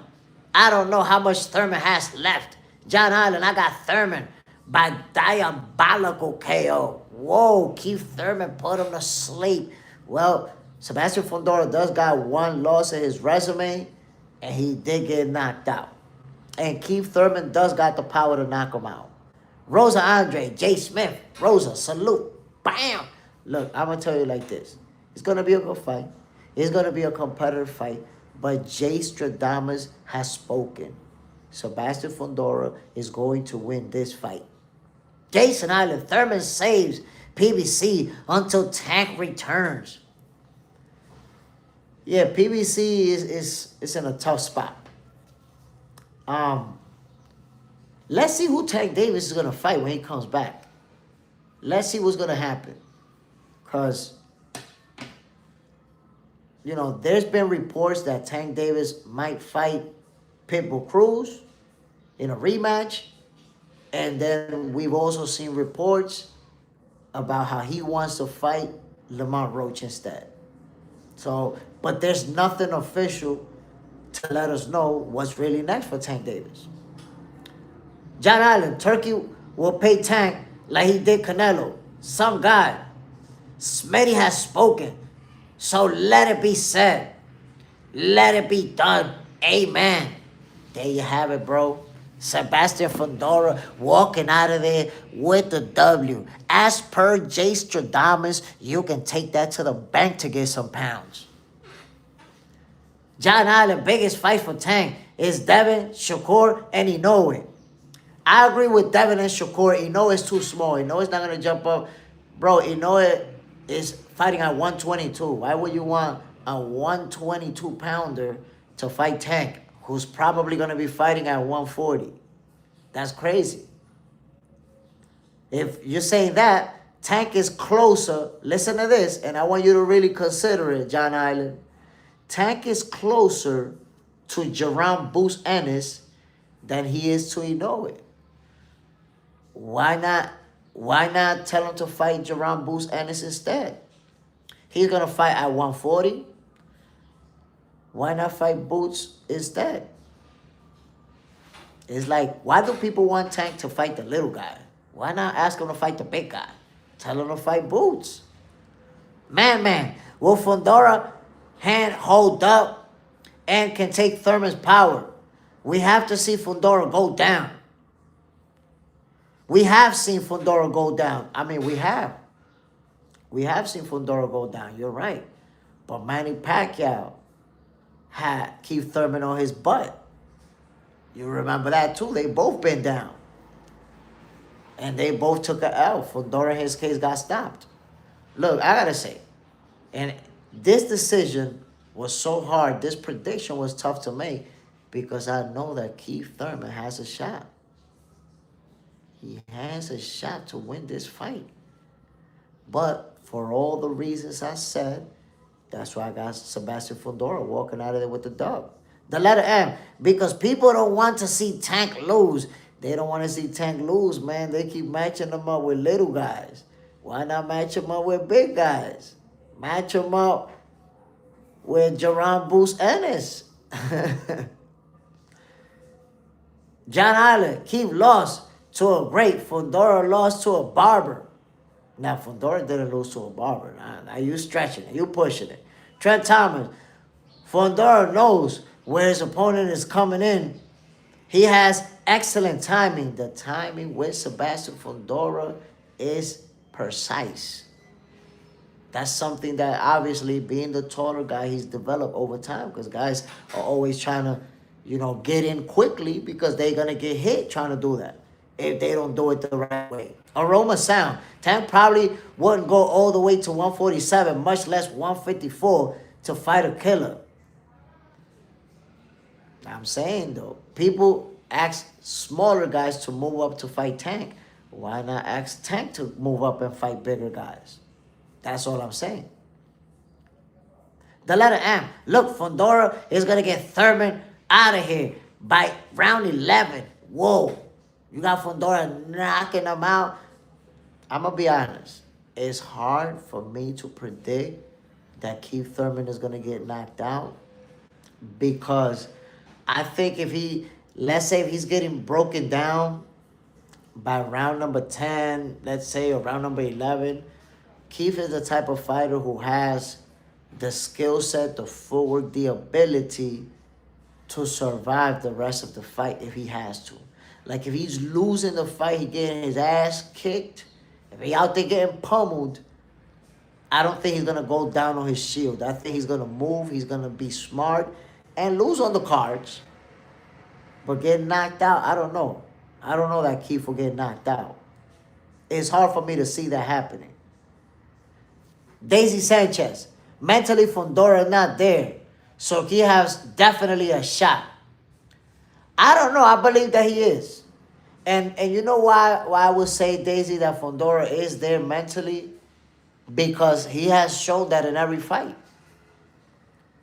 Speaker 1: I don't know how much Thurman has left. John Island, I got Thurman by diabolical KO. Whoa, Keith Thurman put him to sleep. Well, Sebastian Fundora does got one loss in his resume, and he did get knocked out. And Keith Thurman does got the power to knock him out. Rosa Andre, Jay Smith, Rosa, salute. Bam! Look, I'm going to tell you like this. It's going to be a good fight. It's going to be a competitive fight. But Jay Stradamus has spoken. Sebastian Fundora is going to win this fight. Jason Island, Thurman saves PBC until Tank returns. Yeah, PBC is in a tough spot. Let's see who Tank Davis is going to fight when he comes back. Let's see what's going to happen. Because, you know, there's been reports that Tank Davis might fight Pitbull Cruz in a rematch. And then we've also seen reports about how he wants to fight Lamont Roach instead. So, but there's nothing official to let us know what's really next for Tank Davis. John Island, Turkey will pay Tank like he did Canelo. Some guy. Smitty has spoken. So let it be said. Let it be done. Amen. There you have it, bro. Sebastian Fundora walking out of there with the W. As per Jay Stradamus, you can take that to the bank to get some pounds. John Island, biggest fight for Tank is Devin, Shakur, and Inoue. I agree with Devin and Shakur. Inoue is too small. Inoue's not going to jump up. Bro, Inoue is fighting at 122. Why would you want a 122-pounder to fight Tank, who's probably going to be fighting at 140? That's crazy. If you're saying that, Tank is closer. Listen to this, and I want you to really consider it, John Island. Tank is closer to Jerome Boost Ennis than he is to Inoue. Why not tell him to fight Jerome Boost Ennis instead? He's going to fight at 140. Why not fight Boots instead? It's like, why do people want Tank to fight the little guy? Why not ask him to fight the big guy? Tell him to fight Boots. Man, will Fundora hand hold up and can take Thurman's power? We have to see Fundora go down. We have seen Fundora go down. I mean, we have. We have seen Fundora go down. You're right. But Manny Pacquiao had Keith Thurman on his butt. You remember that too. They both been down. And they both took an L. Fundora, in his case, got stopped. Look, I got to say, and this decision was so hard. This prediction was tough to make because I know that Keith Thurman has a shot. He has a shot to win this fight. But for all the reasons I said, that's why I got Sebastian Fundora walking out of there with the dub. The letter M, because people don't want to see Tank lose. They don't want to see Tank lose, man. They keep matching them up with little guys. Why not match them up with big guys? Match them up with Jerome Boost Ennis. John Island, Keith lost to a great. Fundora lost to a barber. Now, Fundora didn't lose to a barber. Now you stretching it. You pushing it. Trent Thomas, Fundora knows where his opponent is coming in. He has excellent timing. The timing with Sebastian Fundora is precise. That's something that obviously, being the taller guy, he's developed over time because guys are always trying to, get in quickly because they're going to get hit trying to do that. if they don't do it the right way. Aroma sound. Tank probably wouldn't go all the way to 147, much less 154 to fight a killer. I'm saying though, people ask smaller guys to move up to fight Tank. Why not ask Tank to move up and fight bigger guys? That's all I'm saying. The letter M. Look, Fundora is going to get Thurman out of here by round 11. Whoa. You got Fundora knocking him out. I'm going to be honest. It's hard for me to predict that Keith Thurman is going to get knocked out, because I think if he, let's say if he's getting broken down by round number 10, let's say, or round number 11, Keith is the type of fighter who has the skill set, the footwork, the ability to survive the rest of the fight if he has to. Like if he's losing the fight, he getting his ass kicked, if he out there getting pummeled, I don't think he's going to go down on his shield. I think he's going to move, he's going to be smart and lose on the cards. But get knocked out, I don't know. I don't know that Keith will get knocked out. It's hard for me to see that happening. Daisy Sanchez. Mentally, Fundora not there. So he has definitely a shot. I don't know. I believe that he is. And you know why I would say, Daisy, that Fundora is there mentally? Because he has shown that in every fight.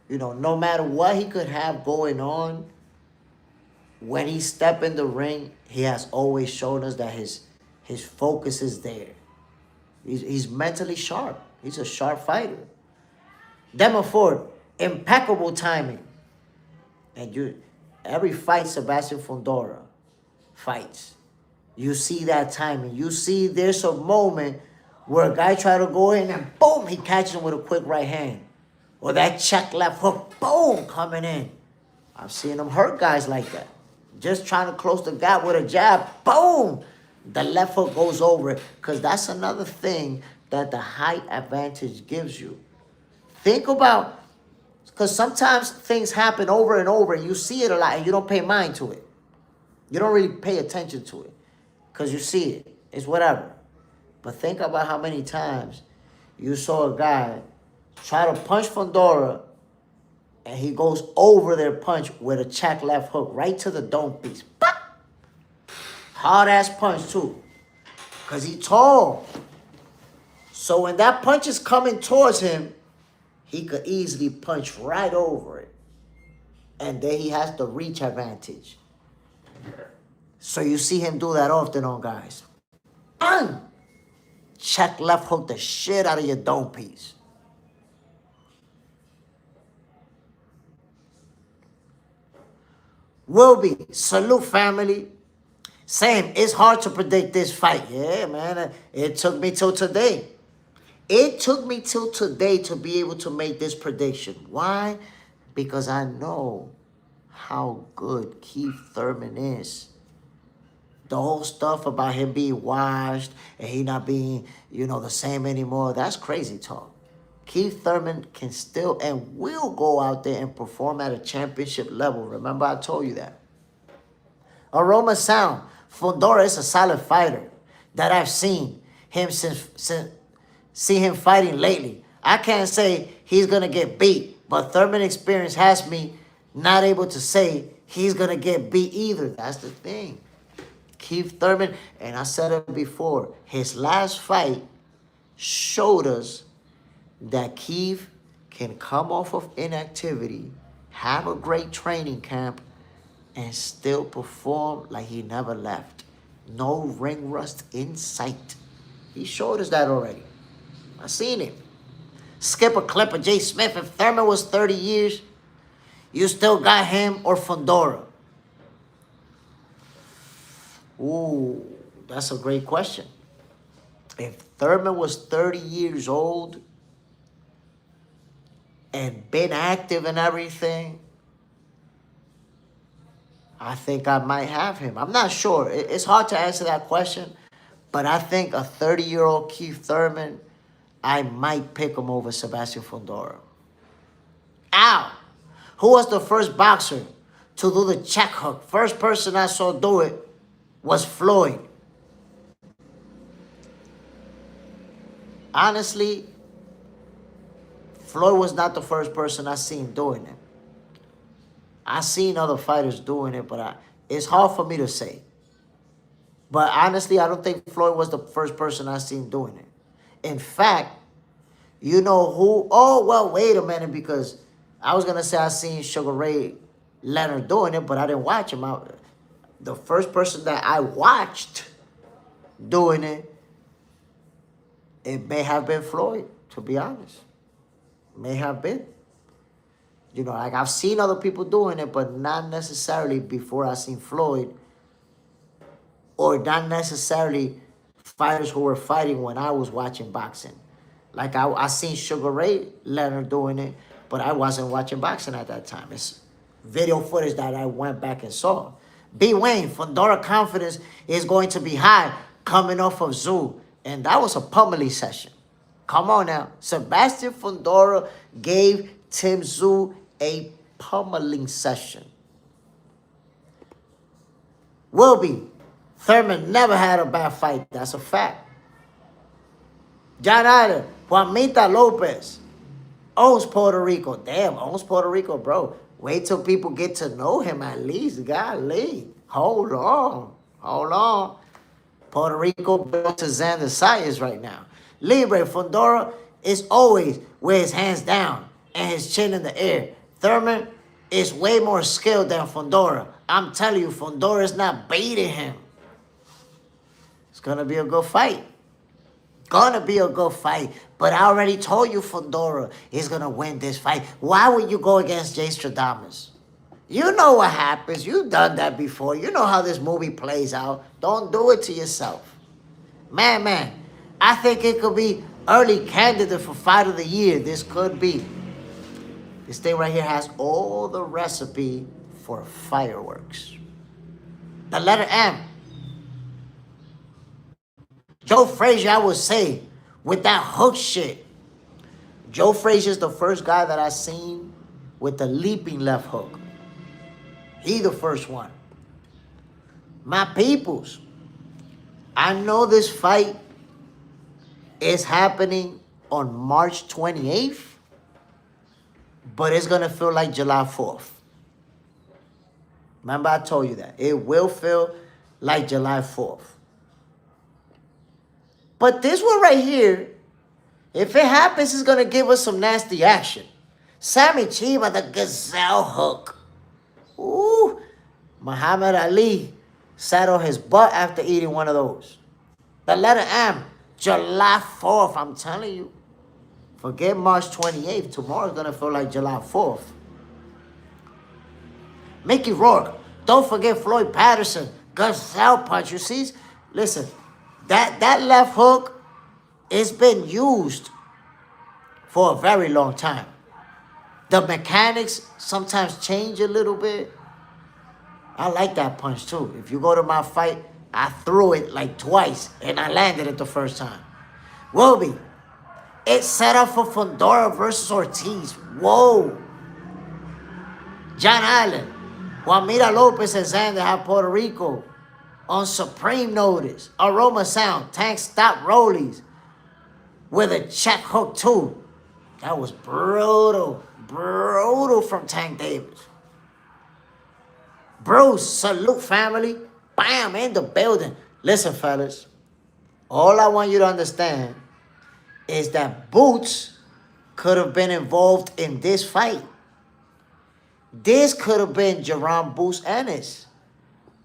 Speaker 1: You know, no matter what he could have going on, when he step in the ring, he has always shown us that his focus is there. He's mentally sharp. He's a sharp fighter. Demon Ford, impeccable timing. And every fight Sebastian Fundora fights, you see that timing. You see there's a moment where a guy try to go in and boom, he catches him with a quick right hand. Or that check left hook, boom, coming in. I've seen him hurt guys like that. Just trying to close the gap with a jab, boom, the left hook goes over it. Because that's another thing that the height advantage gives you. Think about, because sometimes things happen over and over and you see it a lot and you don't pay mind to it. You don't really pay attention to it because you see it. It's whatever. But think about how many times you saw a guy try to punch Fundora and he goes over their punch with a check left hook right to the dome piece. Pop! Hard-ass punch too, because he's tall. So when that punch is coming towards him, he could easily punch right over it. And then he has the reach advantage. So you see him do that often on guys. Bang! Check left hook the shit out of your dome piece. Will be. Salute, family. Same. It's hard to predict this fight. Yeah, man. It took me till today. It took me till today to be able to make this prediction. Why? Because I know how good Keith Thurman is. The whole stuff about him being washed and he not being, the same anymore, that's crazy talk. Keith Thurman can still and will go out there and perform at a championship level. Remember, I told you that. Aroma sound. Fundora is a solid fighter that I've seen him see him fighting lately. I can't say he's going to get beat, but Thurman experience has me not able to say he's going to get beat either. That's the thing. Keith Thurman, and I said it before, his last fight showed us that Keith can come off of inactivity, have a great training camp, and still perform like he never left. No ring rust in sight. He showed us that already. I seen him. Skip a clip of Jay Smith. If Thurman was 30 years, you still got him or Fundora? Ooh, that's a great question. If Thurman was 30 years old and been active and everything, I think I might have him. I'm not sure. It's hard to answer that question, but I think a 30-year-old Keith Thurman, I might pick him over Sebastian Fundora. Ow! Who was the first boxer to do the check hook? First person I saw do it was Floyd. Honestly, Floyd was not the first person I seen doing it. I seen other fighters doing it, but it's hard for me to say. But honestly, I don't think Floyd was the first person I seen doing it. In fact, you know who? Oh, well, wait a minute, because I was going to say I seen Sugar Ray Leonard doing it, but I didn't watch him. The first person that I watched doing it, it may have been Floyd, to be honest. May have been. You know, like I've seen other people doing it, but not necessarily before I seen Floyd, or not necessarily fighters who were fighting when I was watching boxing. Like I seen Sugar Ray Leonard doing it, but I wasn't watching boxing at that time. It's video footage that I went back and saw. B. Wayne, Fundora confidence is going to be high coming off of Zoo. And that was a pummeling session. Come on now. Sebastian Fundora gave Tim Zoo a pummeling session. Will be. Thurman never had a bad fight. That's a fact. John Island, Juanita Lopez owns Puerto Rico. Damn, owns Puerto Rico, bro. Wait till people get to know him at least. Golly. Hold on. Puerto Rico belongs to Xander Zayas right now. Libre Fundora is always with his hands down and his chin in the air. Thurman is way more skilled than Fundora. I'm telling you, Fundora is not beating him. It's going to be a good fight. But I already told you Fundora is going to win this fight. Why would you go against Jay Stradamus? You know what happens. You've done that before. You know how this movie plays out. Don't do it to yourself. Man, I think it could be early candidate for Fight of the Year. This could be. This thing right here has all the recipe for fireworks. The letter M. Joe Frazier, I would say, with that hook shit. Joe Frazier's the first guy that I seen with the leaping left hook. He the first one. My peoples, I know this fight is happening on March 28th, but it's going to feel like July 4th. Remember I told you that. It will feel like July 4th. But this one right here, if it happens, it's going to give us some nasty action. Sammy Chiba, the gazelle hook. Ooh, Muhammad Ali sat on his butt after eating one of those. The letter M, July 4th, I'm telling you. Forget March 28th. Tomorrow's going to feel like July 4th. Mickey Rourke. Don't forget Floyd Patterson. Gazelle punch. You see? Listen, that left hook, it's been used for a very long time. The mechanics sometimes change a little bit. I like that punch too. If you go to my fight, I threw it like twice and I landed it the first time. Will be. It's set up for Fundora versus Ortiz. Whoa. John Island. Juanita Lopez and Xander have Puerto Rico on supreme notice. Aroma Sound. Tank stop rollies with a check hook too. That was brutal. Brutal from Tank Davis. Bruce, salute family. Bam, in the building. Listen, fellas. All I want you to understand is that Boots could have been involved in this fight. This could have been Jerome Boots Ennis.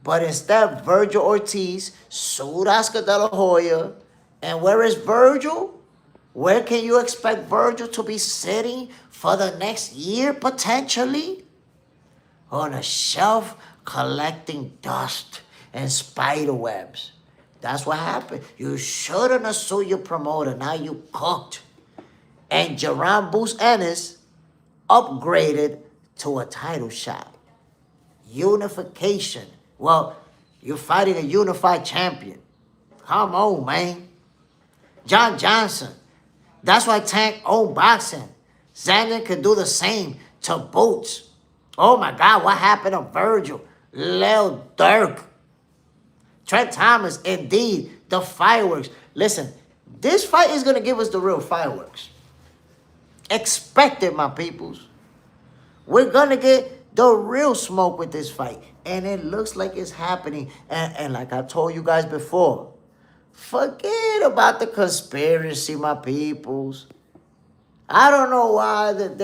Speaker 1: But instead, Virgil Ortiz sued Oscar De La Hoya. And where is Virgil? Where can you expect Virgil to be sitting for the next year, potentially? On a shelf collecting dust and spider webs. That's what happened. You shouldn't have sued your promoter. Now you cooked. And Jerome Boots Ennis upgraded to a title shot. Unification. Well, you're fighting a unified champion. Come on, man. John Johnson. That's why Tank owned boxing. Xander could do the same to Boots. Oh my God, what happened to Virgil? Lil Durk. Trent Thomas, indeed, the fireworks. Listen, this fight is going to give us the real fireworks. Expect it, my peoples. We're going to get the real smoke with this fight. And it looks like it's happening. And like I told you guys before, forget about the conspiracy, my peoples. I don't know why that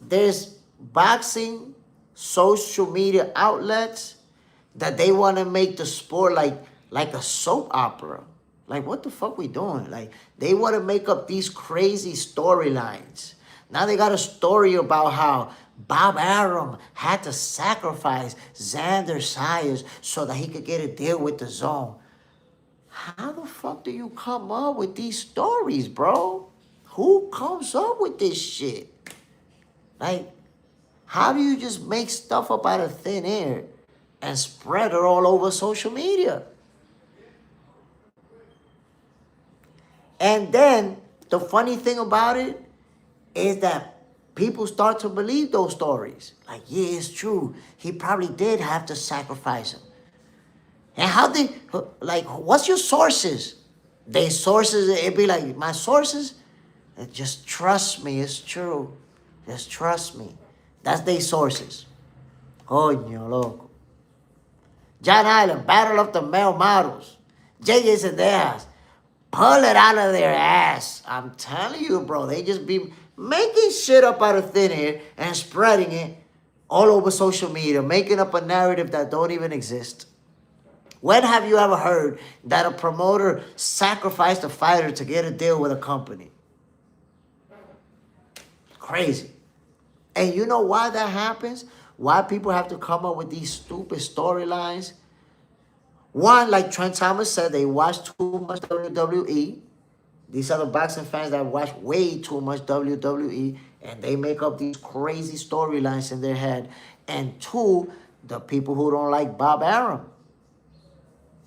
Speaker 1: there's boxing social media outlets that they want to make the sport like a soap opera. Like, what the fuck we doing? Like, they want to make up these crazy storylines. Now they got a story about how Bob Arum had to sacrifice Zayas so that he could get a deal with the Zone. How the fuck do you come up with these stories, bro? Who comes up with this shit? Like, how do you just make stuff up out of thin air and spread it all over social media? And then the funny thing about it is that people start to believe those stories. Like, yeah, it's true. He probably did have to sacrifice him. And how they, like, what's your sources? They sources, it'd be like, my sources? Just trust me, it's true. Just trust me. That's their sources. Coño, loco. John Island, Battle of the Male Models. Zayas and Zayas. Pull it out of their ass. I'm telling you, bro. They just be making shit up out of thin air and spreading it all over social media, making up a narrative that don't even exist. When have you ever heard that a promoter sacrificed a fighter to get a deal with a company? Crazy. And you know why that happens? Why people have to come up with these stupid storylines? One, like Trent Thomas said, they watch too much WWE. These are the boxing fans that watch way too much WWE, and they make up these crazy storylines in their head. And two, the people who don't like Bob Arum.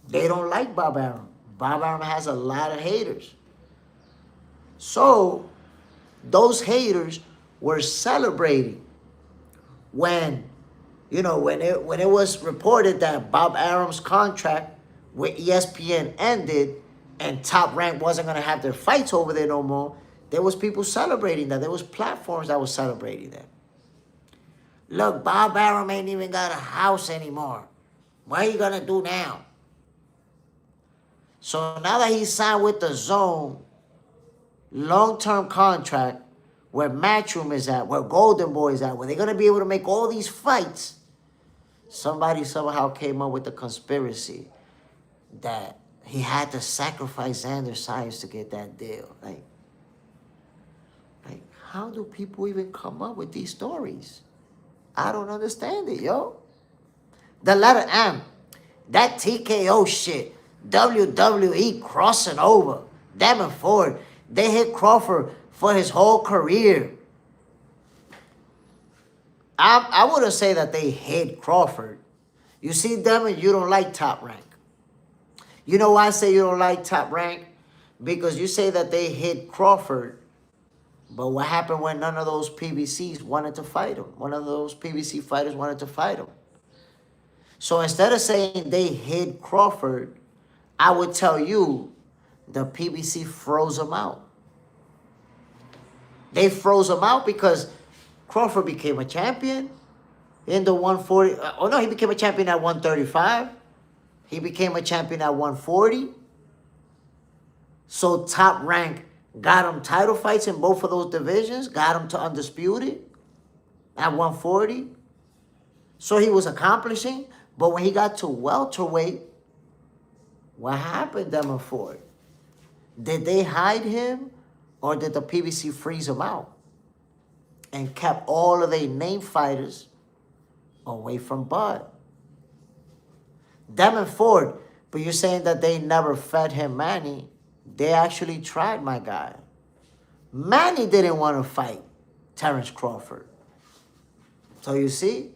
Speaker 1: They don't like Bob Arum. Bob Arum has a lot of haters. So, those haters were celebrating when, you know, when it was reported that Bob Arum's contract with ESPN ended and Top Rank wasn't going to have their fights over there no more. There was people celebrating that. There was platforms that was celebrating that. Look, Bob Arum ain't even got a house anymore. What are you going to do now? So now that he signed with the Zone, long-term contract, where Matchroom is at, where Golden Boy is at, where they're going to be able to make all these fights, somebody somehow came up with the conspiracy that he had to sacrifice Zayas to get that deal. Like, how do people even come up with these stories? I don't understand it, yo. The letter M, that TKO shit, WWE crossing over, Damon Ford, they hit Crawford for his whole career. I wouldn't say that they hate Crawford. You see, Damon, you don't like Top Rank. You know why I say you don't like Top Rank? Because you say that they hit Crawford, but what happened when none of those PBCs wanted to fight him? One of those PBC fighters wanted to fight him. So instead of saying they hit Crawford, I would tell you the PBC froze him out. They froze him out because Crawford became a champion in the 140. Oh, no, he became a champion at 135. He became a champion at 140. So Top Rank got him title fights in both of those divisions, got him to undisputed at 140. So he was accomplishing. But when he got to welterweight, what happened, Damon Ford? Did they hide him or did the PBC freeze him out and kept all of their name fighters away from Bud? Damon Ford, but you're saying that they never fed him Manny. They actually tried, my guy. Manny didn't want to fight Terrence Crawford. So you see,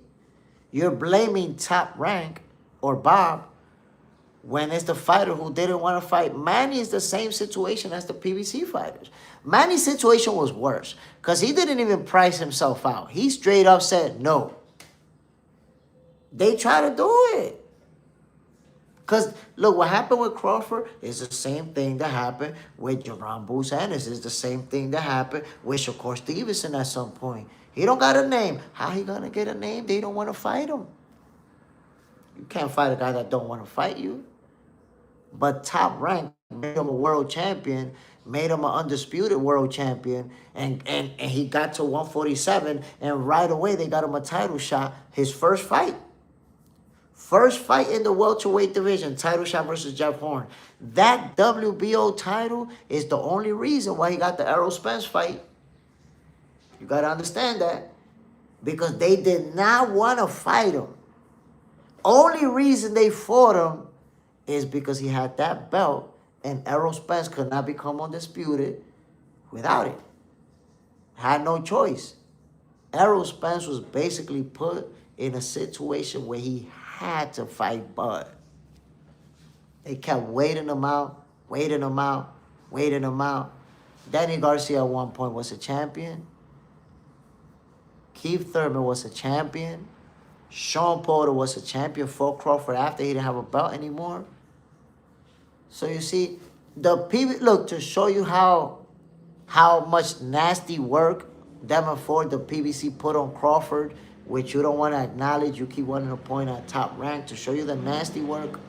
Speaker 1: you're blaming Top Rank or Bob when it's the fighter who didn't want to fight. Manny is the same situation as the PBC fighters. Manny's situation was worse because he didn't even price himself out. He straight up said no. They tried to do it. Because, look, what happened with Crawford is the same thing that happened with Jerome Bruce Ennis. It's the same thing that happened with Shakur Stevenson at some point. He don't got a name. How he going to get a name? They don't want to fight him. You can't fight a guy that don't want to fight you. But Top Rank made him a world champion, made him an undisputed world champion, and he got to 147, and right away they got him a title shot, his first fight. First fight in the welterweight division, title shot versus Jeff Horn. That WBO title is the only reason why he got the Errol Spence fight. You got to understand that. Because they did not want to fight him. Only reason they fought him is because he had that belt, and Errol Spence could not become undisputed without it. Had no choice. Errol Spence was basically put in a situation where he had to fight Bud. They kept waiting him out, waiting him out, waiting him out. Danny Garcia at one point was a champion. Keith Thurman was a champion. Sean Porter was a champion for Crawford after he didn't have a belt anymore. So you see, look, to show you how much nasty work them and Ford, the PBC, put on Crawford, which you don't want to acknowledge. You keep wanting to point at Top Rank to show you the nasty work.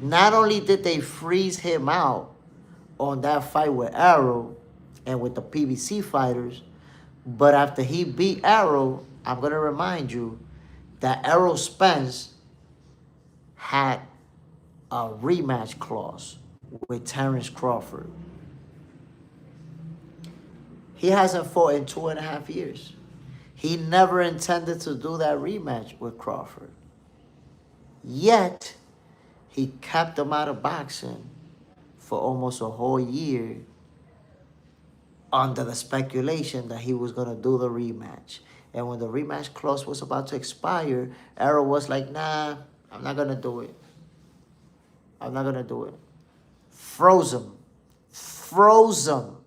Speaker 1: Not only did they freeze him out on that fight with Arrow and with the PBC fighters, but after he beat Arrow, I'm going to remind you that Errol Spence had a rematch clause with Terence Crawford. He hasn't fought in 2.5 years. He never intended to do that rematch with Crawford. Yet, he kept him out of boxing for almost a whole year under the speculation that he was going to do the rematch. And when the rematch clause was about to expire, Errol was like, nah, I'm not going to do it. I'm not going to do it. Froze him. Froze him.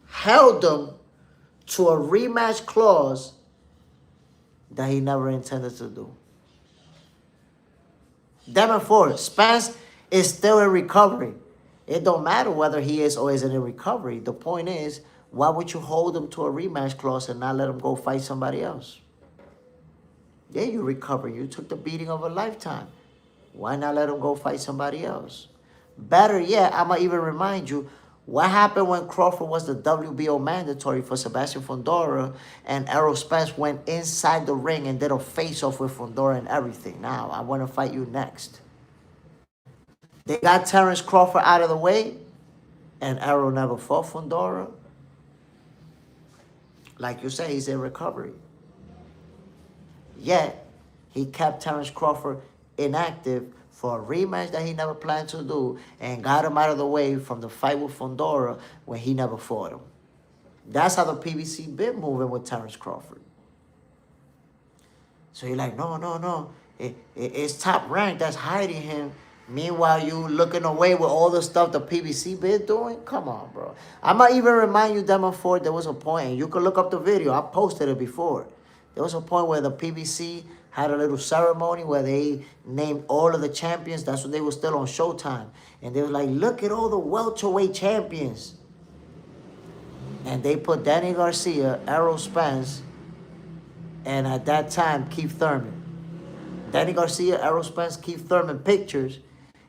Speaker 1: Held him to a rematch clause that he never intended to do. Devin Ford, Spence is still in recovery. It don't matter whether he is or isn't in recovery. The point is, why would you hold him to a rematch clause and not let him go fight somebody else? Yeah, you recovered. You took the beating of a lifetime. Why not let him go fight somebody else? Better yet, I'm going to even remind you, what happened when Crawford was the WBO mandatory for Sebastian Fundora and Errol Spence went inside the ring and did a face-off with Fundora and everything? Now, I want to fight you next. They got Terence Crawford out of the way, and Errol never fought Fundora. Like you say, he's in recovery. Yet, he kept Terence Crawford inactive for a rematch that he never planned to do and got him out of the way from the fight with Fundora when he never fought him. That's how the PBC been moving with Terence Crawford. So you're like, no. It's Top Rank that's hiding him. Meanwhile, you looking away with all the stuff the PBC been doing? Come on, bro. I'm going to even remind you, Demon Ford, there was a point, and you can look up the video. I posted it before. There was a point where the PBC had a little ceremony where they named all of the champions. That's when they were still on Showtime. And they were like, look at all the welterweight champions. And they put Danny Garcia, Errol Spence, and at that time, Keith Thurman. Danny Garcia, Errol Spence, Keith Thurman pictures,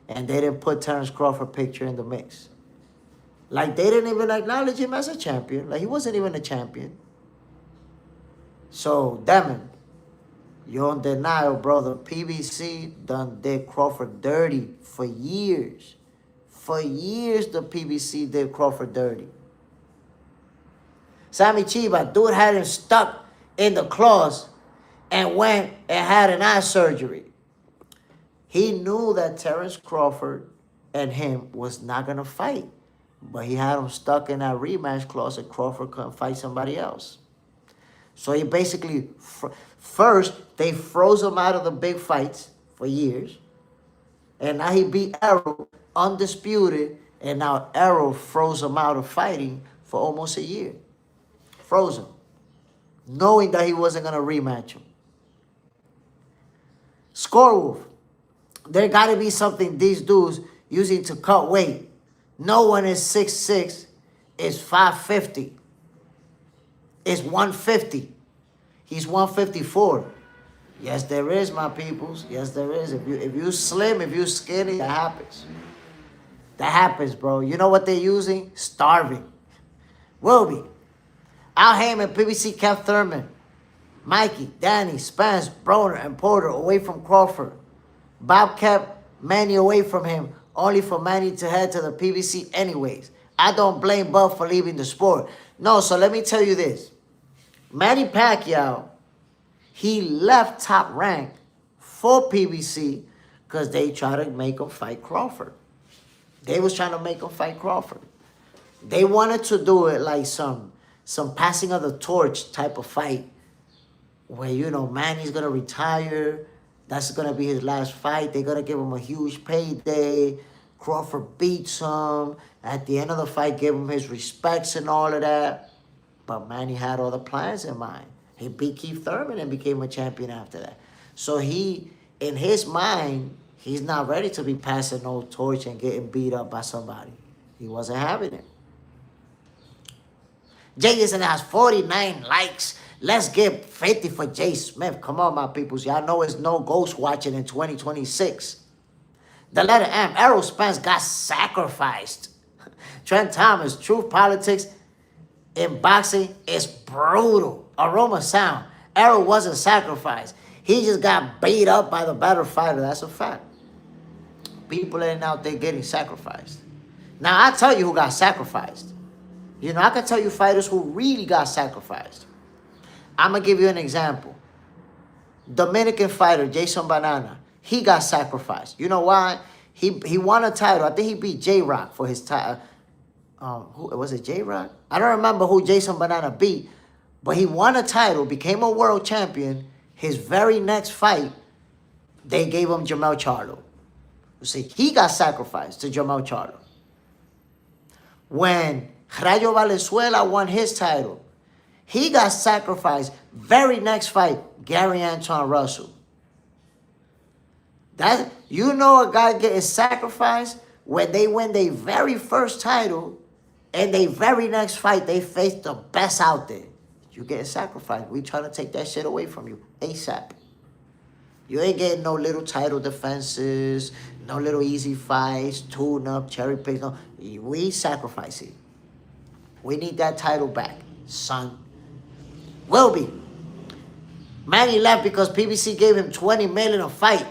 Speaker 1: and they didn't put Terence Crawford picture in the mix. Like, they didn't even acknowledge him as a champion. Like, he wasn't even a champion. So, Demon, you're in denial, brother. PBC done did Crawford dirty for years. For years, the PBC did Crawford dirty. Sammy Chiba, dude had him stuck in the claws and went and had an eye surgery. He knew that Terence Crawford and him was not going to fight. But he had him stuck in that rematch clause and Crawford couldn't fight somebody else. So he basically, first, they froze him out of the big fights for years. And now he beat Errol, undisputed. And now Errol froze him out of fighting for almost a year. Froze him. Knowing that he wasn't going to rematch him. Score Wolf. There got to be something these dudes using to cut weight. No one is 6'6", it's 550. It's 150. He's 154. Yes, there is, my peoples. Yes, there is. If you slim, if you skinny, that happens. That happens, bro. You know what they're using? Starving. Will be. Al Heyman, PBC kept Thurman, Mikey, Danny, Spence, Broner, and Porter away from Crawford. Bob kept Manny away from him, only for Manny to head to the PBC anyways. I don't blame Bub for leaving the sport. No, so let me tell you this. Manny Pacquiao, he left Top Rank for PBC because they tried to make him fight Crawford. They was trying to make him fight Crawford. They wanted to do it like some passing of the torch type of fight where, you know, Manny's going to retire. That's going to be his last fight. They're going to give him a huge payday. Crawford beats him. At the end of the fight, give him his respects and all of that. But Manny had all the plans in mind. He beat Keith Thurman and became a champion after that. So he, in his mind, he's not ready to be passing no torch and getting beat up by somebody. He wasn't having it. Jason has 49 likes. Let's get 50 for Jay Smith. Come on, my peoples. Y'all know it's no ghost watching in 2026. The letter M. Errol Spence got sacrificed. Trent Thomas. Truth politics in boxing is brutal. Aroma sound. Errol wasn't sacrificed. He just got beat up by the better fighter. That's a fact. People ain't out there getting sacrificed. Now, I tell you who got sacrificed. You know, I can tell you fighters who really got sacrificed. I'm going to give you an example. Dominican fighter, Jason Banana, he got sacrificed. You know why? He won a title. I think he beat J-Rock for his title. Who was it, J-Rock? I don't remember who Jason Banana beat, but he won a title, became a world champion. His very next fight, they gave him Jermell Charlo. You see, he got sacrificed to Jermell Charlo. When Rayo Valenzuela won his title, he got sacrificed. Very next fight, Gary Antoine Russell. That, you know, a guy getting sacrificed when they win their very first title, and their very next fight, they face the best out there. You getting sacrificed. We trying to take that shit away from you ASAP. You ain't getting no little title defenses, no little easy fights, tune-up, cherry pick. No, we sacrifice it. We need that title back, son. Will be. Manny left because PBC gave him $20 million a fight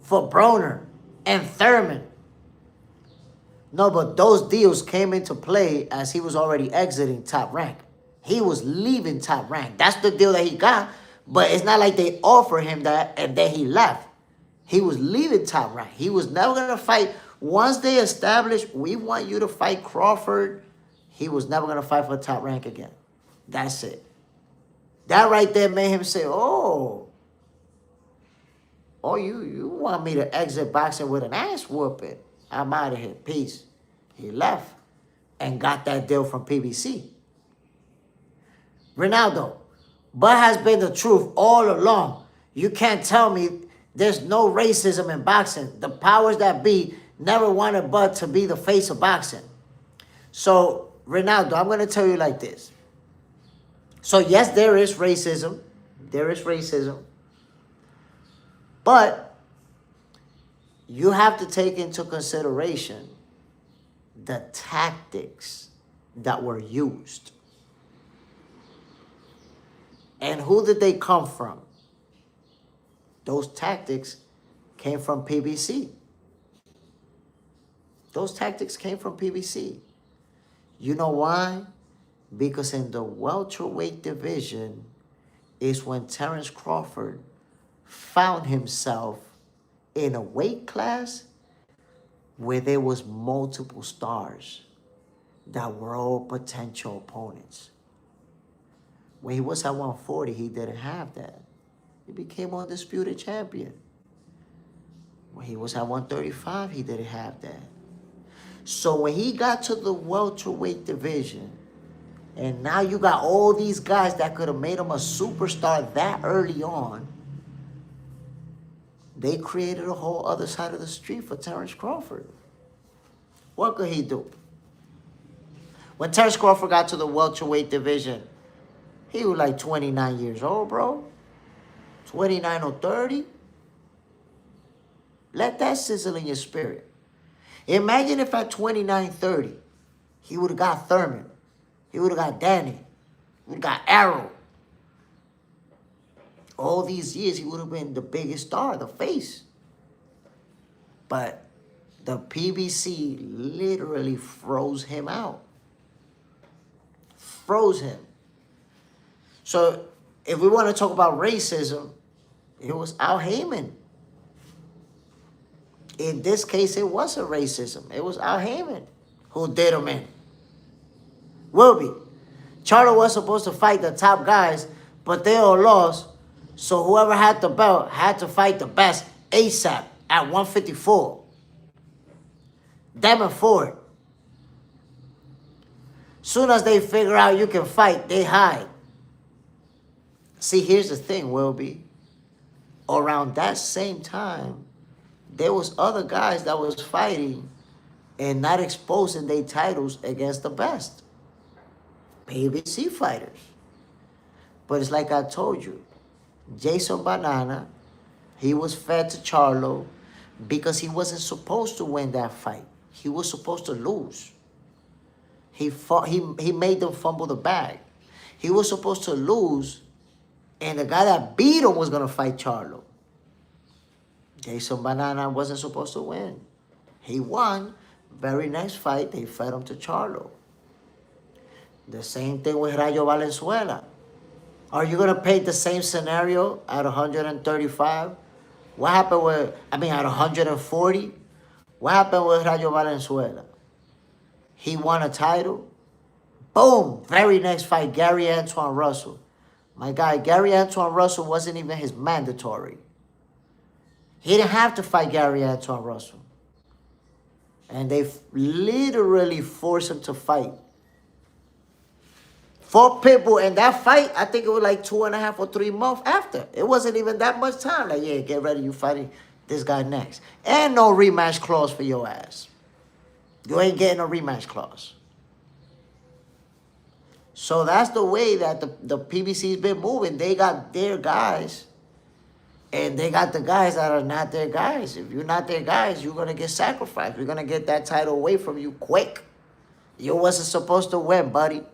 Speaker 1: for Broner and Thurman. No, but those deals came into play as he was already exiting Top Rank. He was leaving Top Rank. That's the deal that he got. But it's not like they offered him that and then he left. He was leaving Top Rank. He was never going to fight. Once they established, we want you to fight Crawford, he was never going to fight for Top Rank again. That's it. That right there made him say, oh, you want me to exit boxing with an ass whooping? I'm out of here. Peace. He left and got that deal from PBC. Ronaldo, but has been the truth all along. You can't tell me there's no racism in boxing. The powers that be never wanted Bud to be the face of boxing. So, Ronaldo, I'm going to tell you like this. So, yes, there is racism. There is racism. But you have to take into consideration the tactics that were used. And who did they come from? Those tactics came from PBC. Those tactics came from PBC. You know why? Because in the welterweight division is when Terence Crawford found himself in a weight class where there was multiple stars that were all potential opponents. When he was at 140, he didn't have that. He became undisputed champion. When he was at 135, he didn't have that. So when he got to the welterweight division, and now you got all these guys that could have made him a superstar that early on, they created a whole other side of the street for Terrence Crawford. What could he do? When Terrence Crawford got to the welterweight division, he was like 29 years old, bro. 29 or 30. Let that sizzle in your spirit. Imagine if at 29, 30, he would have got Thurman. He would have got Danny. He would have got Arrow. All these years, he would have been the biggest star, the face. But the PBC literally froze him out. Froze him. So if we want to talk about racism, it was Al Heyman. In this case, it wasn't racism. It was Al Heyman who did him in. Wilby, Charlo was supposed to fight the top guys, but they all lost. So whoever had the belt had to fight the best ASAP at 154. Them and Ford. Soon as they figure out you can fight, they hide. See, here's the thing, Wilby. Around that same time, there was other guys that was fighting and not exposing their titles against the best. PBC fighters. But it's like I told you. Jason Banana, he was fed to Charlo because he wasn't supposed to win that fight. He was supposed to lose. He made them fumble the bag. He was supposed to lose, and the guy that beat him was going to fight Charlo. Jason Banana wasn't supposed to win. He won. Very next fight, they fed him to Charlo. The same thing with Rayo Valenzuela. Are you going to paint the same scenario at 135? What happened with, at 140? What happened with Rayo Valenzuela? He won a title. Boom! Very next fight, Gary Antoine Russell. My guy, Gary Antoine Russell wasn't even his mandatory. He didn't have to fight Gary Antoine Russell. And they literally forced him to fight. For Pitbull, and that fight, I think it was like 2.5 or 3 months after. It wasn't even that much time. Like, yeah, get ready, you fighting this guy next. And no rematch clause for your ass. You ain't getting a rematch clause. So that's the way that the PBC's been moving. They got their guys, and they got the guys that are not their guys. If you're not their guys, you're going to get sacrificed. We're going to get that title away from you quick. You wasn't supposed to win, buddy.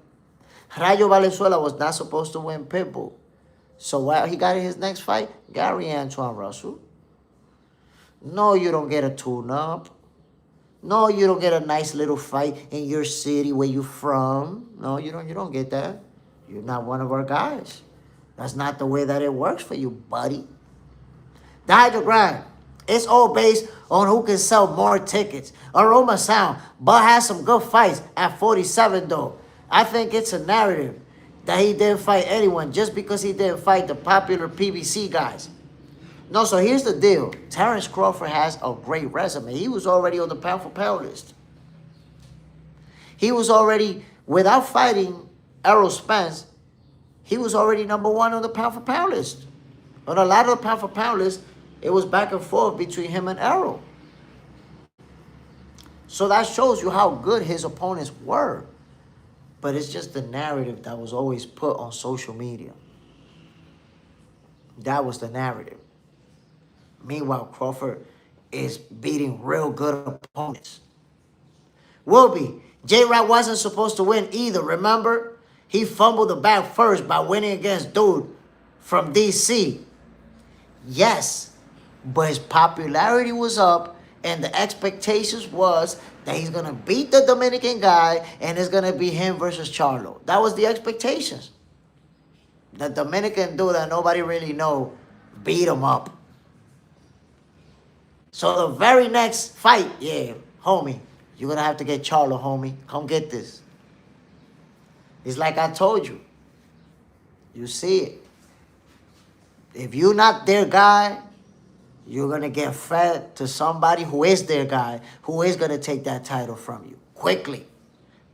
Speaker 1: Rayo Valenzuela was not supposed to win Pitbull. So while he got in his next fight, Gary Antoine Russell. No, you don't get a tune-up. No, you don't get a nice little fight in your city where you're from. No, you don't get that. You're not one of our guys. That's not the way that it works for you, buddy. The Hydro Grind, it's all based on who can sell more tickets. Aroma Sound, but has some good fights at 47 though. I think it's a narrative that he didn't fight anyone just because he didn't fight the popular PBC guys. No, so here's the deal. Terrence Crawford has a great resume. He was already on the pound-for-pound list. He was already, without fighting Errol Spence, he was already #1 on the pound-for-pound list. On a lot of the pound-for-pound list, it was back and forth between him and Errol. So that shows you how good his opponents were. But it's just the narrative that was always put on social media. That was the narrative. Meanwhile, Crawford is beating real good opponents. Wilby, J-Rap wasn't supposed to win either, remember? He fumbled the bag first by winning against dude from D.C. Yes, but his popularity was up, and the expectations was that he's going to beat the Dominican guy, and it's going to be him versus Charlo. That was the expectations. The Dominican dude that nobody really know beat him up. So the very next fight, yeah, homie, you're going to have to get Charlo, homie. Come get this. It's like I told you. You see it. If you're not their guy, you're going to get fed to somebody who is their guy, who is going to take that title from you quickly.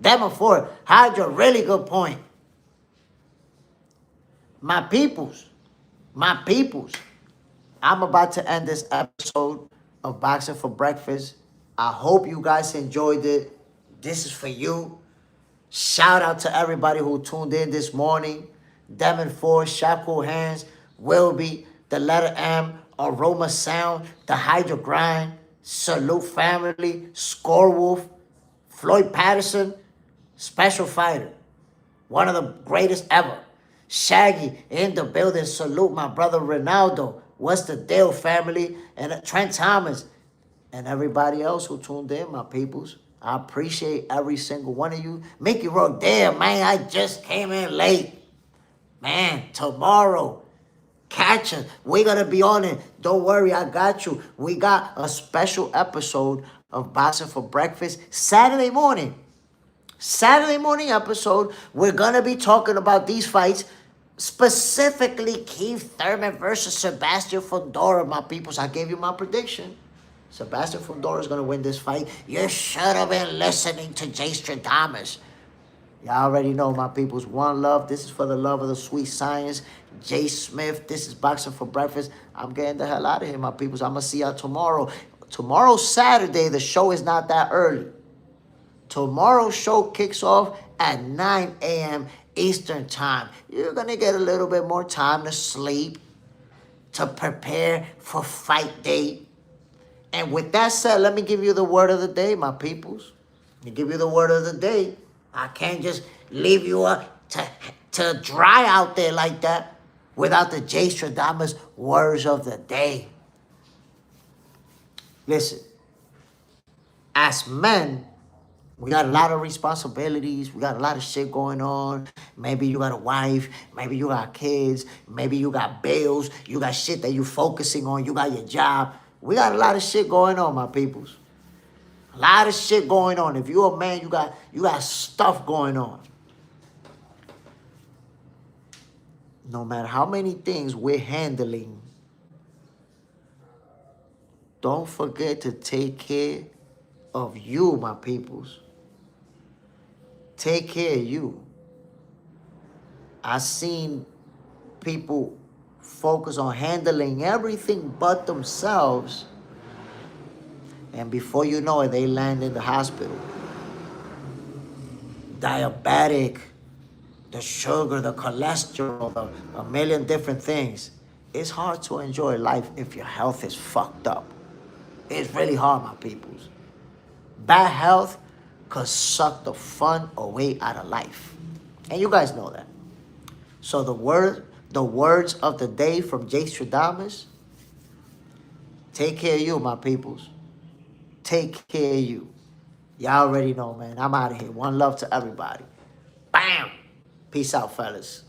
Speaker 1: Them before had a really good point. My peoples, I'm about to end this episode of Boxing for Breakfast. I hope you guys enjoyed it. This is for you. Shout out to everybody who tuned in this morning. Demon Force, Shop Hands, Wilby, the letter M, Aroma Sound, the Hydro Grind, Salute Family, Score Wolf, Floyd Patterson, Special Fighter, one of the greatest ever. Shaggy in the building. Salute my brother Ronaldo. What's the deal, family? And Trent Thomas and everybody else who tuned in, my peoples. I appreciate every single one of you. Mickey wrote, damn, man, I just came in late. Man, tomorrow, catch us. We're going to be on it. Don't worry, I got you. We got a special episode of Boxing for Breakfast Saturday morning. Saturday morning episode. We're going to be talking about these fights, specifically Keith Thurman versus Sebastian Fundora, my peoples. I gave you my prediction. Sebastian Fundora is going to win this fight. You should have been listening to Jay Stradamus. Y'all already know, my peoples. One love. This is for the love of the sweet science. Jay Smith. This is Boxing for Breakfast. I'm getting the hell out of here, my peoples. I'm going to see y'all tomorrow. Tomorrow's Saturday. The show is not that early. Tomorrow's show kicks off at 9 a.m. Eastern Time. You're going to get a little bit more time to sleep, to prepare for fight day. And with that said, let me give you the word of the day, my peoples. Let me give you the word of the day. I can't just leave you up to dry out there like that without the Jay Stradamus words of the day. Listen, as men, we got a lot of responsibilities. We got a lot of shit going on. Maybe you got a wife. Maybe you got kids. Maybe you got bills. You got shit that you're focusing on. You got your job. We got a lot of shit going on, my peoples. A lot of shit going on. If you're a man, you got stuff going on. No matter how many things we're handling, don't forget to take care of you, my peoples. Take care of you. I've seen people focus on handling everything but themselves, and before you know it, they land in the hospital. Diabetic, the sugar, the cholesterol, a million different things. It's hard to enjoy life if your health is fucked up. It's really hard, my peoples. Bad health could suck the fun away out of life. And you guys know that. So the words of the day from Jay Stradamus: take care of you, my peoples. Take care of you. Y'all already know, man. I'm out of here. One love to everybody. Bam! Peace out, fellas.